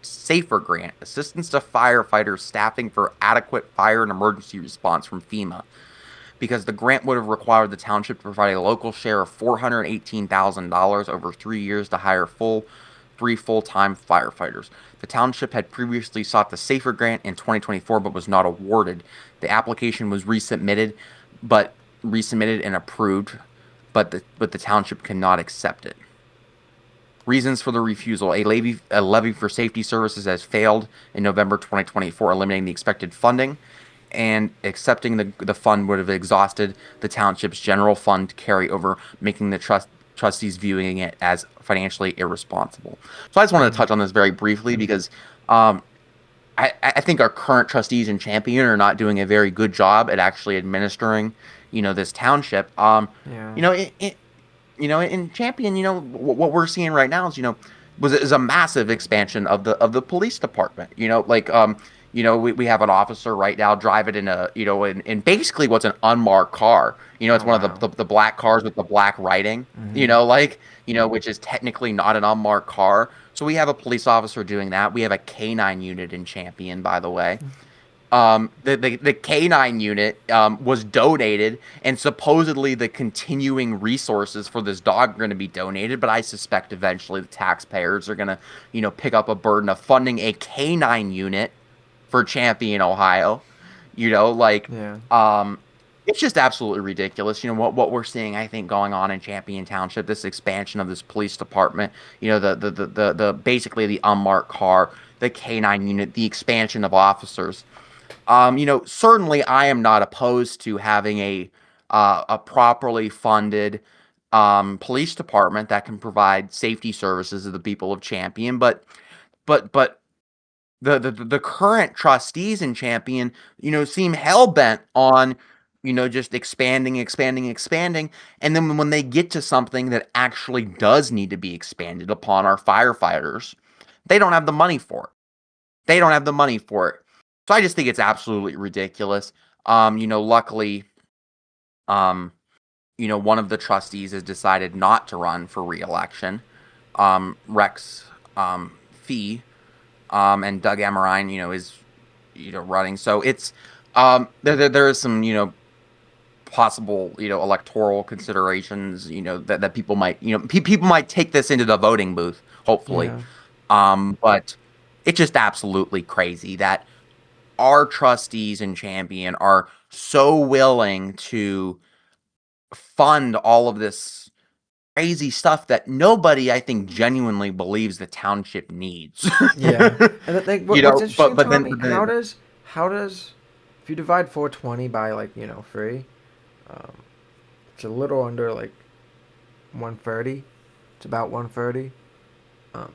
Speaker 2: SAFER grant, assistance to firefighters staffing for adequate fire and emergency response from FEMA, because the grant would have required the township to provide a local share of $418,000 over 3 years to hire full 3 full-time firefighters. The township had previously sought the SAFER grant in 2024 but was not awarded. The application was resubmitted and approved, but the township cannot accept it. Reasons for the refusal. A levy for safety services has failed in November 2024, eliminating the expected funding, and accepting the fund would have exhausted the township's general fund carryover, making the trustees viewing it as financially irresponsible. So I just wanted to touch on this very briefly because I think our current trustees in Champion are not doing a very good job at actually administering, this township.
Speaker 1: Yeah.
Speaker 2: In Champion, what we're seeing right now is a massive expansion of the police department. We have an officer right now driving in basically what's an unmarked car. It's one of the black cars with the black writing. Which is technically not an unmarked car. So we have a police officer doing that. We have a K9 unit in Champion, by the way. The K9 unit was donated, and supposedly the continuing resources for this dog are going to be donated, but I suspect eventually the taxpayers are going to, pick up a burden of funding a K9 unit for Champion, Ohio. It's just absolutely ridiculous. What we're seeing, I think, going on in Champion Township, this expansion of this police department, the basically the unmarked car, the K9 unit, the expansion of officers. Certainly I am not opposed to having a properly funded police department that can provide safety services to the people of Champion, but the current trustees in Champion, seem hell bent on just expanding, and then when they get to something that actually does need to be expanded upon our firefighters, they don't have the money for it. So I just think it's absolutely ridiculous. Luckily, one of the trustees has decided not to run for re-election. Rex Fee, and Doug Amorine, is running. So it's there is some possible electoral considerations that people might people might take this into the voting booth, hopefully. Yeah. But it's just absolutely crazy that our trustees in Champion are so willing to fund all of this crazy stuff that nobody, I think, genuinely believes the township needs.
Speaker 1: Yeah, and I think what's interesting, but Tommy, then how does if you divide 420 by 3, it's a little under 130. It's about 130.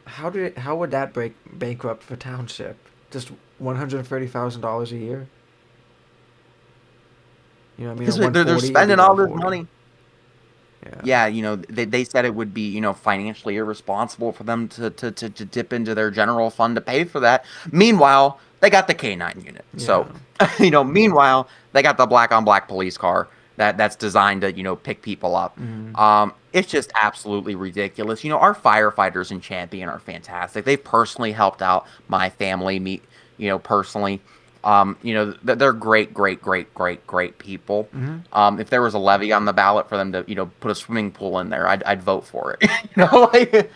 Speaker 1: How would that break bankrupt for township? Just $130,000 a year.
Speaker 2: Because they're spending all this money. Yeah, they said it would be, financially irresponsible for them to dip into their general fund to pay for that. Meanwhile, they got the K9 unit. Yeah. So, meanwhile, they got the black-on-black police car that's designed to, pick people up. Mm-hmm. It's just absolutely ridiculous. Our firefighters in Champion are fantastic. They've personally helped out my family, personally. They're great people. Mm-hmm. If there was a levy on the ballot for them to, put a swimming pool in there, I'd vote for it.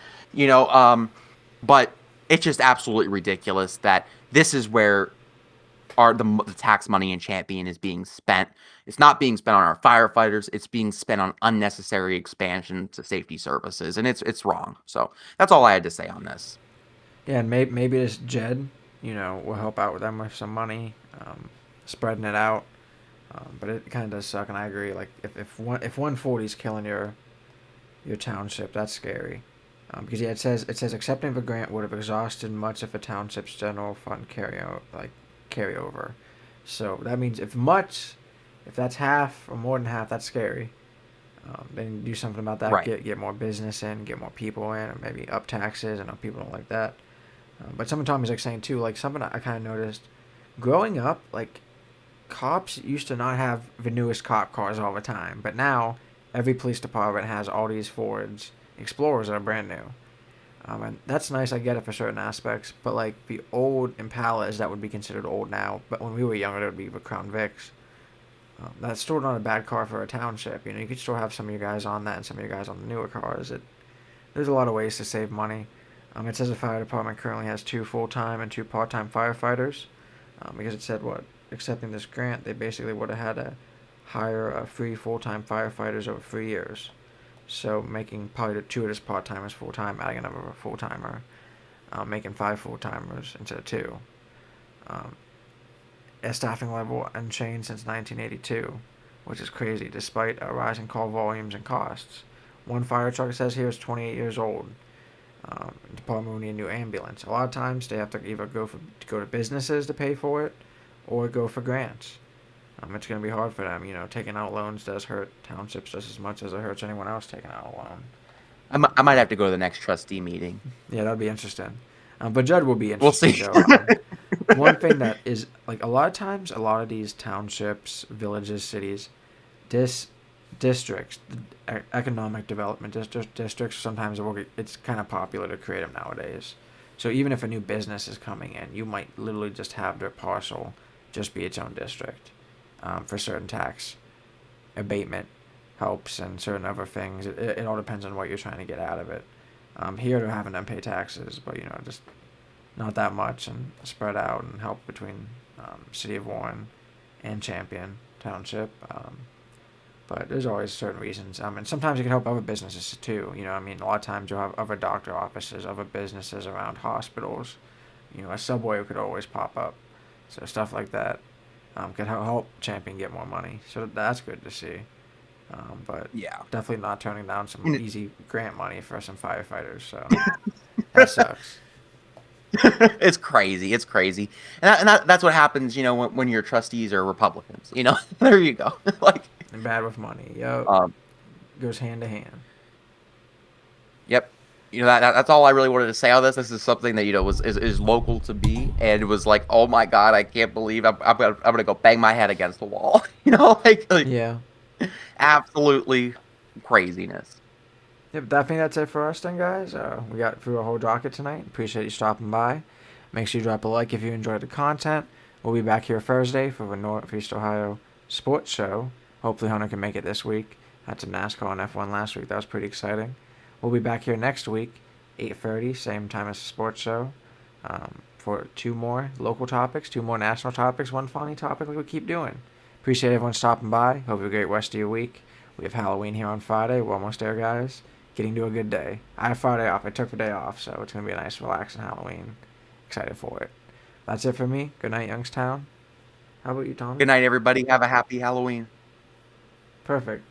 Speaker 2: But it's just absolutely ridiculous that this is where the tax money in Champion is being spent. It's not being spent on our firefighters. It's being spent on unnecessary expansion to safety services, and it's wrong. So that's all I had to say on this.
Speaker 1: Yeah, and maybe this Jed, we'll help out with them with some money, spreading it out. But it kind of does suck, and I agree. If 140 is killing your township, that's scary. Because it says accepting the grant would have exhausted much of the township's general fund carryover. So that means if that's half or more than half, that's scary. Then do something about that. Right. Get more business in, get more people in, or maybe up taxes. I know people don't like that. But someone told me saying too, something I kind of noticed growing up, cops used to not have the newest cop cars all the time, but now every police department has all these Fords Explorers that are brand new. And that's nice, I get it for certain aspects, but the old Impalas that would be considered old now, but when we were younger, it would be the Crown Vics. That's still not a bad car for a township. You could still have some of you guys on that and some of you guys on the newer cars. There's a lot of ways to save money. It says the fire department currently has 2 full-time and 2 part-time firefighters. Because it said what accepting this grant, they basically would have had to hire 3 full-time firefighters over 3 years. So making probably 2 of his part-timers full-time, adding another full-timer, making 5 full-timers instead of 2. Um, a staffing level unchanged since 1982, which is crazy despite a rising call volumes and costs. One fire truck, it says here, is 28 years old. The department will need a new ambulance. A lot of times they have to either go to businesses to pay for it, or go for grants. It's going to be hard for them. Taking out loans does hurt townships just as much as it hurts anyone else taking out a loan.
Speaker 2: I might have to go to the next trustee meeting.
Speaker 1: Yeah, that'd be interesting. But Judd will be
Speaker 2: We'll
Speaker 1: interesting,
Speaker 2: see.
Speaker 1: though. One thing that is, like, a lot of times, a lot of these townships, villages, cities, districts, economic development districts, sometimes it's kind of popular to create them nowadays. So even if a new business is coming in, you might literally just have their parcel just be its own district, for certain tax abatement helps and certain other things. It all depends on what you're trying to get out of it. Here they're having them pay taxes, but just not that much and spread out and help between City of Warren and Champion Township. But there's always certain reasons. And sometimes you can help other businesses too. A lot of times you'll have other doctor offices, other businesses around hospitals. A Subway could always pop up. So stuff like that could help Champion get more money. So that's good to see. But
Speaker 2: Yeah.
Speaker 1: definitely not turning down some easy grant money for some firefighters. So that sucks.
Speaker 2: It's crazy. It's crazy. That's what happens, when your trustees are Republicans. There you go. Like,
Speaker 1: And bad with money. Yep.
Speaker 2: um,
Speaker 1: Goes hand to hand.
Speaker 2: yep. That's all I really wanted to say on this. This is something that is local to me, and it was like, oh my god, I can't believe I'm gonna go bang my head against the wall. Like
Speaker 1: Yeah.
Speaker 2: absolutely craziness.
Speaker 1: Yep, I think that's it for us then, guys. We got through a whole docket tonight. Appreciate you stopping by. Make sure you drop a like if you enjoyed the content. We'll be back here Thursday for the Northeast Ohio Sports Show. Hopefully Hunter can make it this week. Had some NASCAR and F1 last week. That was pretty exciting. We'll be back here next week, 8:30, same time as the sports show, for 2 more local topics, 2 more national topics, 1 funny topic like we keep doing. Appreciate everyone stopping by. Hope you have a great rest of your week. We have Halloween here on Friday. We're almost there, guys. Getting to a good day. I have Friday off. I took the day off, so it's going to be a nice, relaxing Halloween. Excited for it. That's it for me. Good night, Youngstown. How about you, Tom?
Speaker 2: Good night, everybody. Have a happy Halloween.
Speaker 1: Perfect.